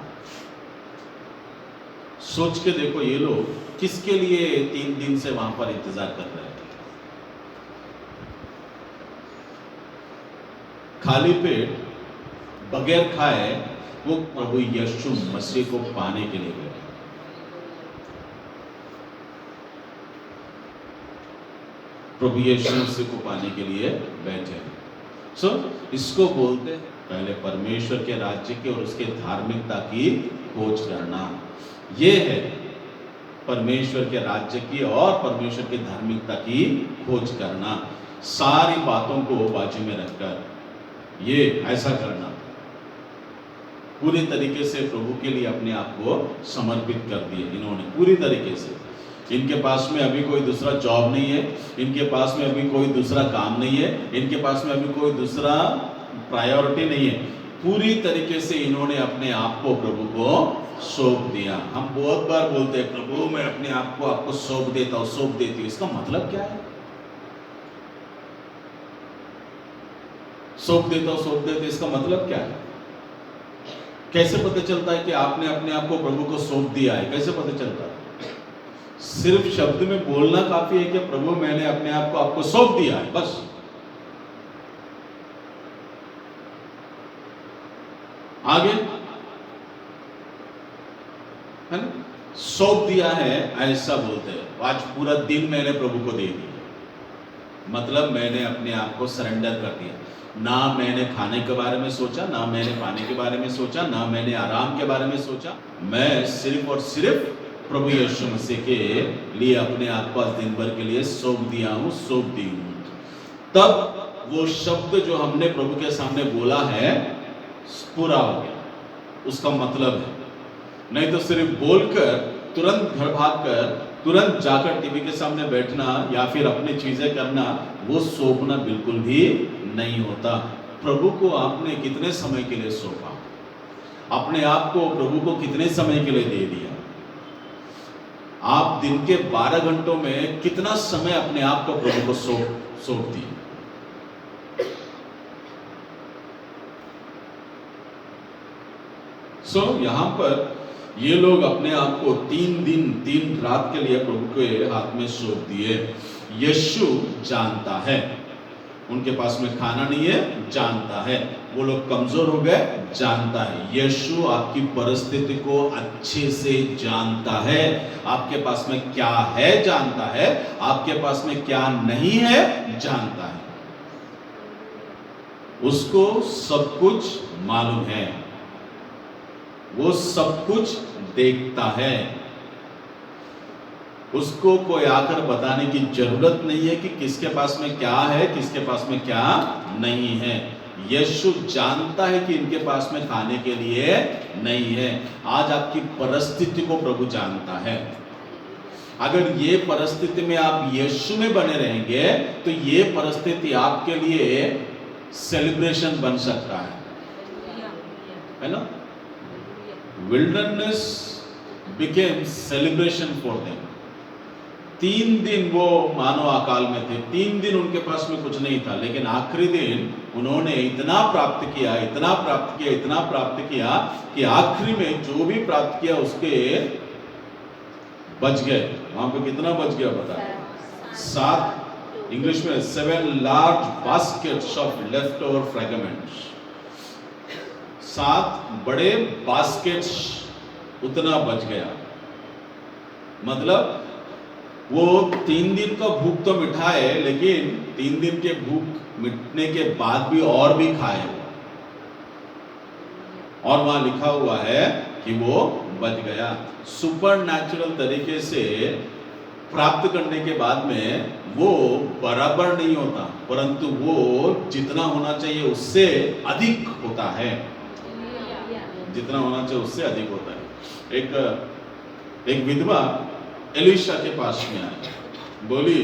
सोच के देखो, ये लोग किसके लिए 3 दिन से वहां पर इंतजार कर रहे हैं? खाली पेट बगैर खाए वो प्रभु यीशु मसीह को पाने के लिए गए। प्रभु यीशु मसीह को पाने के लिए बैठे। इसको बोलते हैं पहले परमेश्वर के राज्य की और उसके धार्मिकता की खोज करना। ये है परमेश्वर के राज्य की और परमेश्वर की धार्मिकता की खोज करना, सारी बातों को बाजू में रखकर ये ऐसा करना, पूरी तरीके से प्रभु के लिए अपने आप को समर्पित कर दिए इन्होंने पूरी तरीके से। इनके पास में अभी कोई दूसरा जॉब नहीं है, इनके पास में अभी कोई दूसरा काम नहीं है, इनके पास में अभी कोई दूसरा प्रायोरिटी नहीं है। पूरी तरीके से इन्होंने अपने आप को प्रभु को सौंप दिया। हम बहुत बार बोलते हैं प्रभु मैं अपने आप को आपको सौंप देता हूँ, सौंप देती हूँ। इसका मतलब क्या है? सौंप देता हूँ, सौंप देते, इसका मतलब क्या है? कैसे पता चलता है कि आपने अपने आप को प्रभु को सौंप दिया है? कैसे पता चलता है? सिर्फ शब्द में बोलना काफी है कि प्रभु मैंने अपने आप को आपको सौंप दिया है, बस। आगे है ना, सौंप दिया है ऐसा बोलते हैं। आज पूरा दिन मैंने प्रभु को दे दिया, मतलब मैंने अपने आप को सरेंडर कर दिया। ना मैंने खाने के बारे में सोचा, ना मैंने पाने के बारे में सोचा, ना मैंने आराम के बारे में सोचा। मैं सिर्फ और सिर्फ प्रभु यीशु मसीह के लिए अपने आप को आज दिन भर के लिए सौंप दिया हूँ, सौंप दी हूँ। तब वो शब्द जो हमने प्रभु के सामने बोला है पूरा हो गया, उसका मतलब है। नहीं तो सिर्फ बोलकर तुरंत घर भागकर तुरंत जाकर टीवी के सामने बैठना या फिर अपनी चीजें करना, वो सौंपना बिल्कुल भी नहीं होता। प्रभु को आपने कितने समय के लिए सौंपा? अपने आप को प्रभु को कितने समय के लिए दे दिया? आप दिन के 12 घंटों में कितना समय अपने आप को प्रभु को सौंप दिए? यहां पर ये लोग अपने आप को 3 दिन 3 रात के लिए प्रभु के हाथ में सौंप दिए। यीशु जानता है उनके पास में खाना नहीं है, जानता है वो लोग कमजोर हो गए, जानता है। यीशु आपकी परिस्थिति को अच्छे से जानता है। आपके पास में क्या है जानता है, आपके पास में क्या नहीं है जानता है। उसको सब कुछ मालूम है, वो सब कुछ देखता है। उसको कोई आकर बताने की जरूरत नहीं है कि किसके पास में क्या है, किसके पास में क्या नहीं है। यीशु जानता है कि इनके पास में खाने के लिए नहीं है। आज आपकी परिस्थिति को प्रभु जानता है। अगर ये परिस्थिति में आप यीशु में बने रहेंगे तो ये परिस्थिति आपके लिए सेलिब्रेशन बन सकता है ना? Wilderness became celebration for them. 3 दिन वो मानो अकाल में थे, 3 दिन उनके पास में कुछ नहीं था, लेकिन आखिरी दिन उन्होंने इतना प्राप्त किया, इतना प्राप्त किया, इतना प्राप्त किया कि आखिरी में जो भी प्राप्त किया उसके बच गए। वहां पे कितना बच गया बता? 7, इंग्लिश में 7 large baskets of left over fragments. 7 बड़े बास्केट्स उतना बच गया। मतलब वो 3 दिन का भूख तो मिटाए, लेकिन 3 दिन के भूख मिटने के बाद भी और भी खाए। और वहां लिखा हुआ है कि वो बच गया। सुपर नेचुरल तरीके से प्राप्त करने के बाद में वो बराबर नहीं होता, परंतु वो जितना होना चाहिए उससे अधिक होता है। जितना होना चाहिए उससे अधिक होता है। एक विधवा एलिशा के पास में आई, बोली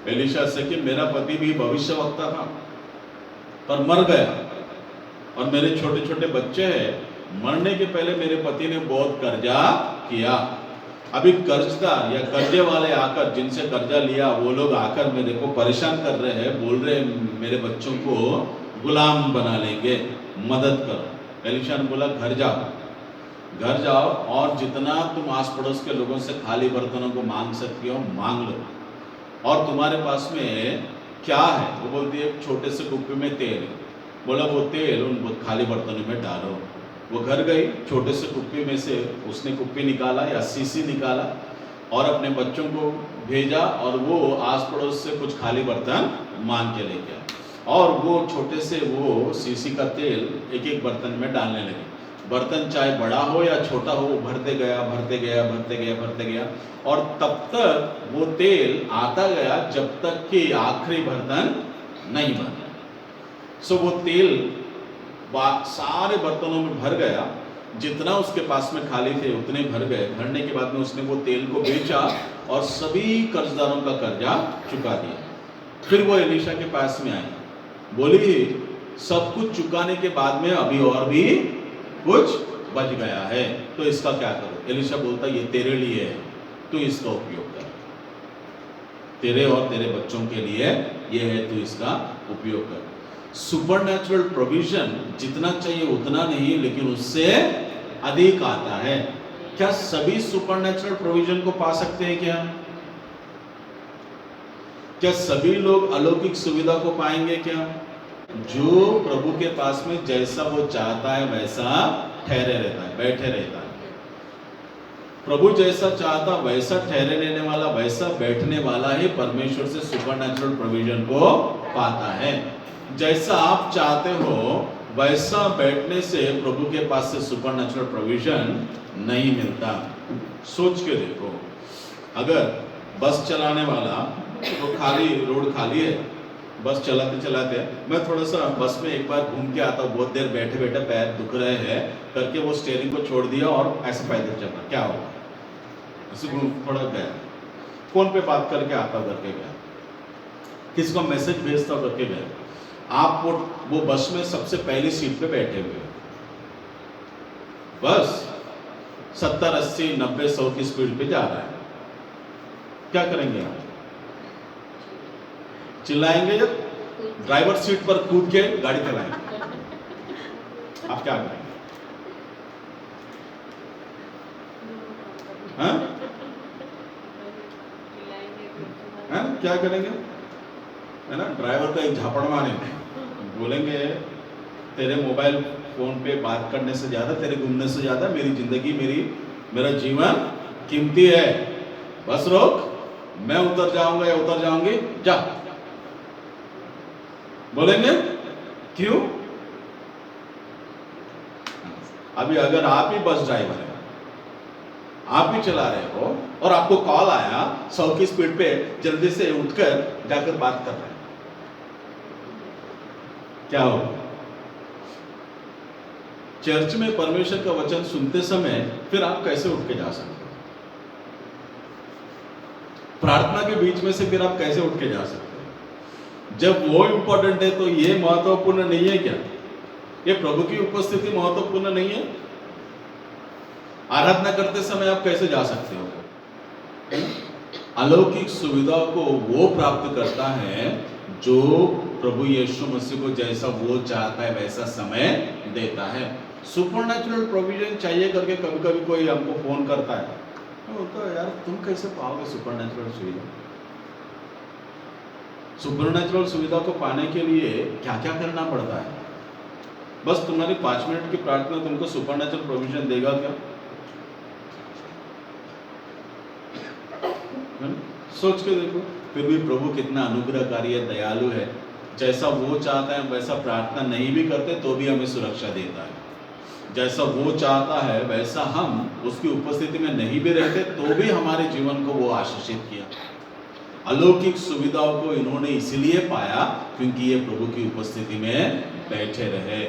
एलिशा से कि मेरा पति भी भविष्यवक्ता था पर मर गया और मेरे छोटे छोटे बच्चे हैं। मरने के पहले मेरे पति ने बहुत कर्जा किया। अभी कर्जदार या कर्जे वाले आकर, जिनसे कर्जा लिया, वो लोग आकर मेरे को परेशान कर रहे हैं, बोल रहे हैं मेरे बच्चों को गुलाम बना लेंगे, मदद करो। एलिशा ने बोला घर जाओ और जितना तुम आस पड़ोस के लोगों से खाली बर्तनों को मांग सकती हो मांग लो। और तुम्हारे पास में क्या है? वो बोलती है एक छोटे से कुप्पी में तेल है। बोला वो तेल उन खाली बर्तनों में डालो। वो घर गई, छोटे से कुप्पी में से उसने कुप्पी निकाला या सीसी निकाला और अपने बच्चों को भेजा और वो आस पड़ोस से कुछ खाली बर्तन मांग के लेके आए और वो छोटे से वो सीसी का तेल एक एक बर्तन में डालने लगे। बर्तन चाहे बड़ा हो या छोटा हो, भरते गया भरते गया भरते गया भरते गया और तब तक वो तेल आता गया जब तक कि आखिरी बर्तन नहीं बना। सो वो तेल सारे बर्तनों में भर गया, जितना उसके पास में खाली थे उतने भर गए। भरने के बाद में उसने वो तेल को बेचा और सभी कर्जदारों का कर्जा चुका दिया। फिर वो एलीशा के पास में आई, बोली सब कुछ चुकाने के बाद में अभी और भी कुछ बच गया है, तो इसका क्या करो? एलीशा बोलता ये तेरे लिए है, तू इसका उपयोग कर, तेरे और तेरे बच्चों के लिए ये है, तू इसका उपयोग कर। सुपरनैचुरल प्रोविजन जितना चाहिए उतना नहीं, लेकिन उससे अधिक आता है। क्या सभी सुपरनैचुरल प्रोविजन को पा सकते हैं? क्या सभी लोग अलौकिक सुविधा को पाएंगे? क्या जो प्रभु के पास में जैसा वो चाहता है वैसा ठहरे रहता है, बैठे रहता है। प्रभु जैसा चाहता वैसा ठहरे रहने वाला, वैसा बैठने वाला ही परमेश्वर से सुपरनैचुरल प्रोविजन को पाता है। जैसा आप चाहते हो वैसा बैठने से प्रभु के पास से सुपरनैचुरल प्रोविजन नहीं मिलता। सोच के देखो, अगर बस चलाने वाला तो खाली रोड खाली है, बस चलाते चलाते मैं थोड़ा सा बस में एक बार घूम के आता हूँ, बहुत देर बैठे बैठे पैर दुख रहे हैं करके वो स्टीयरिंग को छोड़ दिया और ऐसे पैदल चलना, क्या होगा? ऐसे घूम थोड़ा गया, फोन पे बात करके आता करके गया, किसी को मैसेज भेजता करके गया। आप वो बस में सबसे पहली सीट पे बैठे हुए, बस 70, 80, 90, 100 की स्पीड पे जा रहा है, क्या करेंगे आप? चिल्लाएंगे या ड्राइवर सीट पर कूद के गाड़ी चलाएंगे? आप क्या करेंगे? हाँ? हाँ? क्या करेंगे? है ना, ड्राइवर का एक झापड़ मारेंगे, बोलेंगे तेरे मोबाइल फोन पे बात करने से ज्यादा, तेरे घूमने से ज्यादा मेरी जिंदगी, मेरा जीवन कीमती है, बस रोक, मैं उतर जाऊंगा या उतर जाऊंगी, जा। बोलेंगे क्यों? अभी अगर आप ही बस ड्राइवर है, आप ही चला रहे हो और आपको कॉल आया 100 की स्पीड पे, जल्दी से उठकर जाकर बात कर रहे हैं, क्या होगा? चर्च में परमेश्वर का वचन सुनते समय फिर आप कैसे उठ के जा सकते हो? प्रार्थना के बीच में से फिर आप कैसे उठ के जा सकते हो? जब वो इंपॉर्टेंट है तो ये महत्वपूर्ण नहीं है क्या? ये प्रभु की उपस्थिति महत्वपूर्ण नहीं है? आराधना करते समय आप कैसे जा सकते हो? अलौकिक सुविधा को वो प्राप्त करता है जो प्रभु यीशु मसीह को जैसा वो चाहता है वैसा समय देता है। सुपरनैचुरल प्रोविजन चाहिए करके कभी कभी कोई हमको फोन करता है, तो यार तुम कैसे पाओगे सुपरनैचुरल सुविधा? सुपरनैचुरल सुविधा को पाने के लिए क्या क्या करना पड़ता है? बस तुम्हारी 5 मिनट की प्रार्थना तुमको सुपरनैचुरल प्रोविजन देगा क्या? सोच के देखो, फिर भी प्रभु कितना अनुग्रहकारी है, दयालु है। जैसा वो चाहता है वैसा प्रार्थना नहीं भी करते तो भी हमें सुरक्षा देता है। जैसा वो चाहता है वैसा हम उसकी उपस्थिति में नहीं भी रहते तो भी हमारे जीवन को वो आशीषित किया। अलौकिक सुविधाओं को इन्होंने इसलिए पाया क्योंकि ये प्रभु की उपस्थिति में बैठे रहे।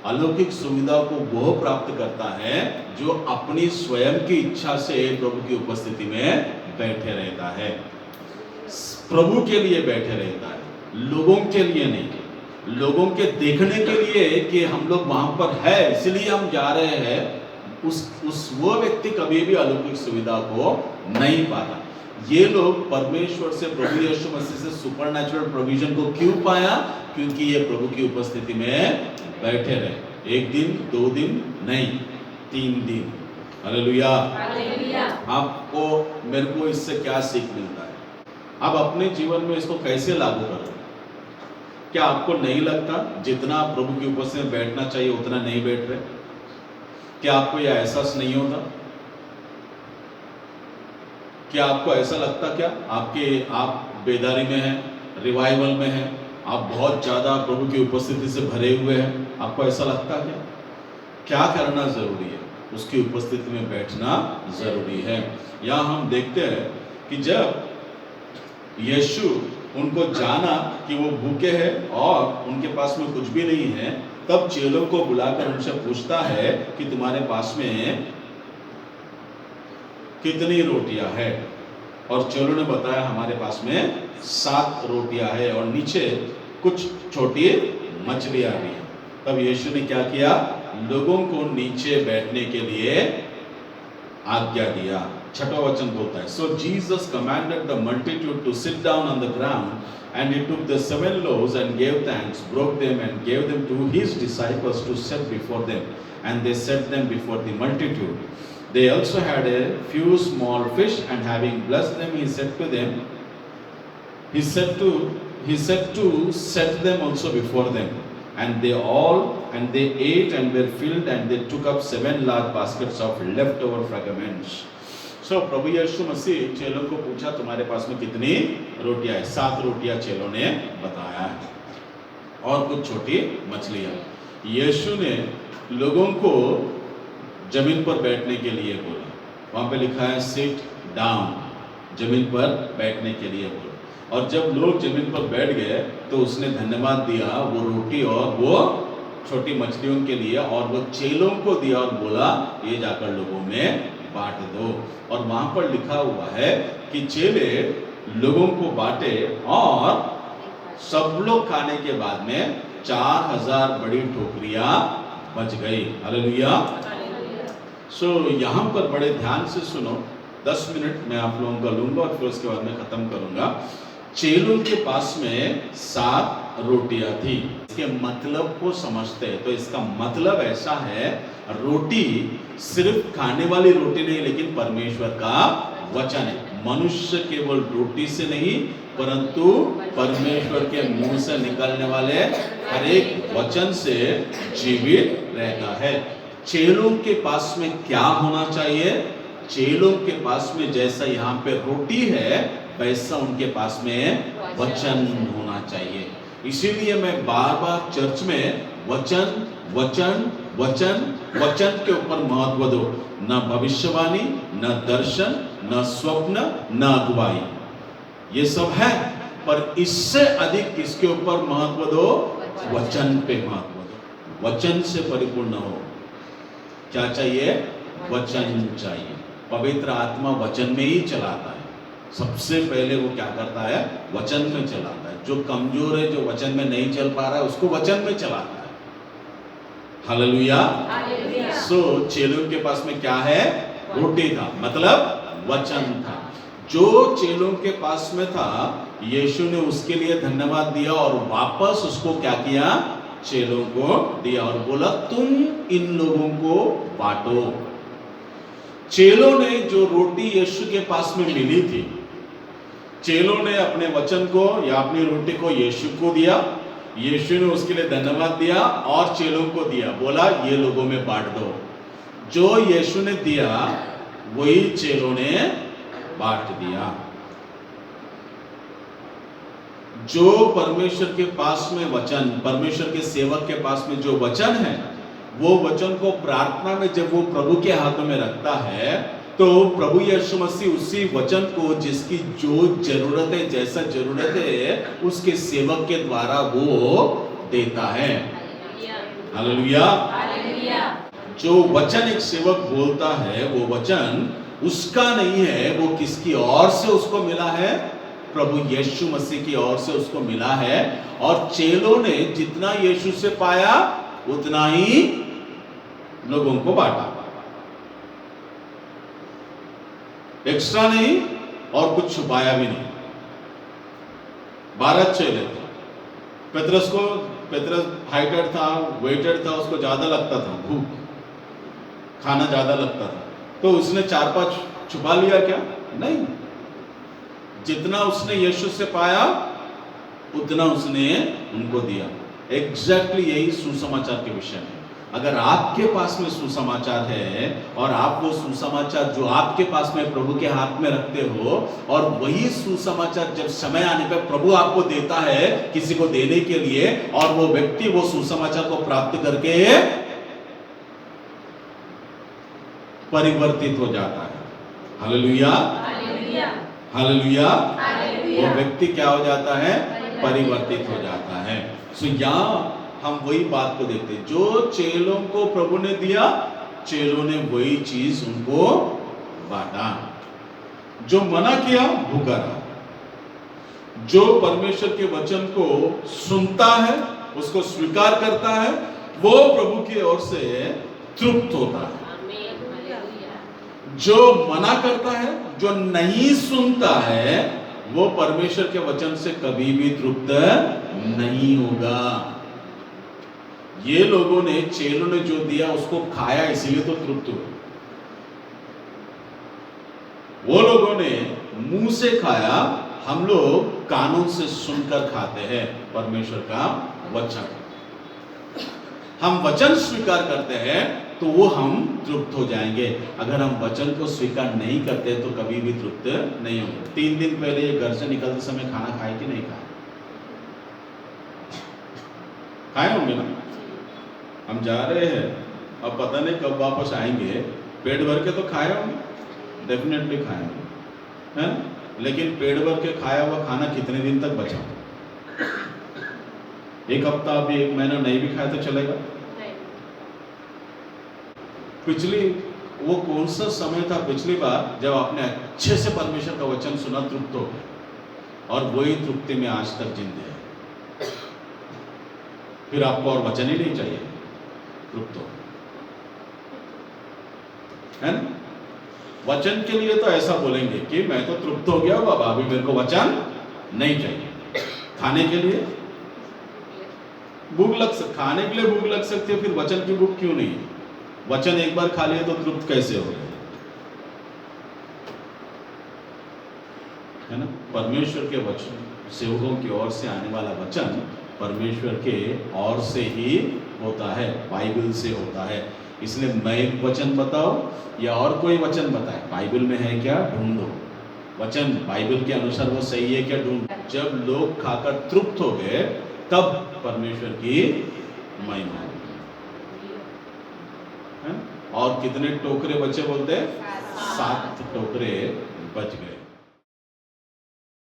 अलौकिक सुविधा को वो प्राप्त करता है जो अपनी स्वयं की इच्छा से प्रभु की उपस्थिति में बैठे रहता है, प्रभु के लिए बैठे रहता है, लोगों के लिए नहीं। लोगों के देखने के लिए कि हम लोग वहां पर है इसलिए हम जा रहे हैं, वो व्यक्ति कभी भी अलौकिक सुविधा को नहीं पाता। ये लोग परमेश्वर से, प्रभु यीशु मसीह से सुपरनैचुरल प्रोविजन को क्यों पाया? क्योंकि ये प्रभु की उपस्थिति में बैठे रहे। 1 दिन 2 दिन नहीं, 3 दिन। हालेलुया। आपको मेरे को इससे क्या सीख मिलता है? आप अपने जीवन में इसको कैसे लागू करोगे? क्या आपको नहीं लगता जितना प्रभु की उपस्थिति में बैठना चाहिए उतना नहीं बैठ रहे? क्या आपको यह एहसास नहीं होता? क्या आपको ऐसा लगता क्या आप बेदारी में हैं, रिवाइवल में हैं, आप बहुत ज़्यादा प्रभु की उपस्थिति से भरे हुए हैं, आपको ऐसा लगता क्या? क्या करना जरूरी है? उसकी उपस्थिति में बैठना जरूरी है। यहाँ हम देखते हैं कि जब यीशु उनको जाना कि वो भूखे हैं और उनके पास में कुछ भी नहीं है, तब चेलों को बुलाकर उनसे पूछता है कि तुम्हारे पास में कितनी रोटियां है? और चेलों ने बताया हमारे पास में 7 रोटियां है और नीचे कुछ छोटी मछलियां भी हैं। तब यीशु ने क्या किया? लोगों को नीचे बैठने के लिए आज्ञा दिया। 6वां वचन बोलता है, so Jesus commanded the multitude to sit down on the ground and he took the 7 loaves and gave thanks, broke them and gave them to his disciples to set before them, and they set them before the multitude. They also had a few small fish, and having blessed them, he said to set them also before them, and they ate and were filled, and they took up 7 large baskets of leftover fragments. So प्रभु यीशु मसीह चेलों को पूछा तुम्हारे पास में कितनी रोटियां है? 7 रोटियां चेलों ने बताया है और कुछ छोटी मछलियां। यीशु ने लोगों को जमीन पर बैठने के लिए बोला। वहां पे लिखा है सिट डाउन, जमीन पर बैठने के लिए बोला। और जब लोग जमीन पर बैठ गए तो उसने धन्यवाद दिया वो रोटी और वो छोटी मछलियों के लिए, और वो चेलों को दिया और बोला ये जाकर लोगों में बांट दो। और वहां पर लिखा हुआ है कि चेले लोगों को बांटे और सब लोग खाने के बाद में 4000 बड़ी टोकरियां बच गई। हालेलुया। सो यहाँ पर बड़े ध्यान से सुनो, 10 मिनट मैं आप लोगों का लूंगा और फिर उसके बाद में खत्म करूंगा। चेलों के पास में 7 रोटियां थी। इसके मतलब को समझते हैं तो इसका मतलब ऐसा है, रोटी सिर्फ खाने वाली रोटी नहीं, लेकिन परमेश्वर का वचन है। मनुष्य केवल रोटी से नहीं परंतु परमेश्वर के मुंह से निकलने वाले हर एक वचन से जीवित रहता है। चेलों के पास में क्या होना चाहिए? चेलों के पास में जैसा यहाँ पे रोटी है वैसा उनके पास में वचन होना चाहिए। इसीलिए मैं बार बार चर्च में वचन वचन वचन वचन के ऊपर महत्व दो। न भविष्यवाणी, न दर्शन, न स्वप्न, न अगुवाई, ये सब है, पर इससे अधिक किसके ऊपर महत्व दो? वचन पे महत्व दो। वचन से परिपूर्ण हो। क्या चाहिए? वचन चाहिए। पवित्र आत्मा वचन में ही चलाता है। सबसे पहले वो क्या करता है? वचन में चलाता है। जो कमजोर है, जो वचन में नहीं चल पा रहा है, उसको वचन में चलाता है। हालेलुया। सो चेलों के पास में क्या है? रोटी था, मतलब वचन था। जो चेलों के पास में था, यीशु ने उसके लिए धन्यवाद दिया और वापस उसको क्या किया? चेलों को दिया और बोला तुम इन लोगों को बांटो। चेलों ने जो रोटी यीशु के पास में मिली थी, चेलों ने अपने वचन को या अपनी रोटी को यीशु को दिया। यीशु ने उसके लिए धन्यवाद दिया और चेलों को दिया, बोला ये लोगों में बांट दो। जो यीशु ने दिया वही चेलों ने बांट दिया। जो परमेश्वर के पास में वचन, परमेश्वर के सेवक के पास में जो वचन है, वो वचन को प्रार्थना में जब वो प्रभु के हाथों में रखता है तो प्रभु यीशु मसीह उसी वचन को जिसकी जो जरूरत है, जैसा जरूरत है, उसके सेवक के द्वारा वो देता है। हालेलुया। जो वचन एक सेवक बोलता है वो वचन उसका नहीं है, वो किसकी ओर से उसको मिला है? प्रभु यीशु मसीह की ओर से उसको मिला है। और चेलों ने जितना यीशु से पाया उतना ही लोगों को बांटा, एक्स्ट्रा नहीं और कुछ छुपाया भी नहीं। 12 चेले थे। पेतरस हाइटेड था, वेटेड था, उसको ज्यादा लगता था, भूख खाना ज्यादा लगता था, तो उसने 4-5 छुपा लिया क्या? नहीं, जितना उसने यीशु से पाया उतना उसने उनको दिया। एग्जैक्टली यही सुसमाचार के विषय में अगर आपके पास में सुसमाचार है और आप वो सुसमाचार जो आपके पास में प्रभु के हाथ में रखते हो, और वही सुसमाचार जब समय आने पर प्रभु आपको देता है किसी को देने के लिए, और वो व्यक्ति वो सुसमाचार को प्राप्त करके परिवर्तित हो जाता है। Hallelujah, hallelujah. वो व्यक्ति क्या हो जाता है? परिवर्तित हो जाता है। सो यहाँ हम वही बात को देखते हैं, जो चेलों को प्रभु ने दिया, चेलों ने वही चीज उनको बांटा। जो मना किया भूखा रहा। जो परमेश्वर के वचन को सुनता है, उसको स्वीकार करता है, वो प्रभु की ओर से तृप्त होता है। जो मना करता है, जो नहीं सुनता है, वो परमेश्वर के वचन से कभी भी तृप्त नहीं होगा। ये लोगों ने, चेलों ने जो दिया उसको खाया, इसीलिए तो तृप्त हुए। वो लोगों ने मुंह से खाया, हम लोग कानून से सुनकर खाते हैं परमेश्वर का वचन। हम वचन स्वीकार करते हैं तो वो हम तृप्त हो जाएंगे। अगर हम वचन को स्वीकार नहीं करते तो कभी भी तृप्त नहीं होंगे। 3 दिन पहले ये घर से निकलते समय खाना खाए कि नहीं खाए? खाए होंगे ना। हम जा रहे हैं, अब पता नहीं कब वापस आएंगे, पेट भर के तो खाए होंगे, डेफिनेटली खाए होंगे, है ना? लेकिन पेट भर के खाया हुआ खाना कितने दिन तक बचा? 1 हफ्ता, अभी 1 महीना नहीं भी खाया तो चलेगा? पिछली वो कौन सा समय था पिछली बार जब आपने अच्छे से परमेश्वर का वचन सुना, तृप्त हो, और वही तृप्ति में आज तक जिंदे है? फिर आपको और वचन ही नहीं चाहिए, तृप्त हो, है ना? वचन के लिए तो ऐसा बोलेंगे कि मैं तो तृप्त हो गया बाबा, अभी मेरे को वचन नहीं चाहिए। खाने के लिए भूख लग सकती, खाने के लिए भूख लग सकती है, फिर वचन की भूख क्यों नहीं? वचन एक बार खा लिए तो तृप्त कैसे हो गए? है ना? परमेश्वर के वचन, सेवकों की ओर से आने वाला वचन परमेश्वर के ओर से ही होता है, बाइबल से होता है। इसलिए मैं एक वचन बताओ या और कोई वचन बताए, बाइबल में है क्या, ढूंढो। वचन बाइबल के अनुसार वो सही है क्या, ढूंढो। जब लोग खाकर तृप्त हो गए तब परमेश्वर की महिमा। और कितने टोकरे बचे बोलते हैं? 7 टोकरे बच गए।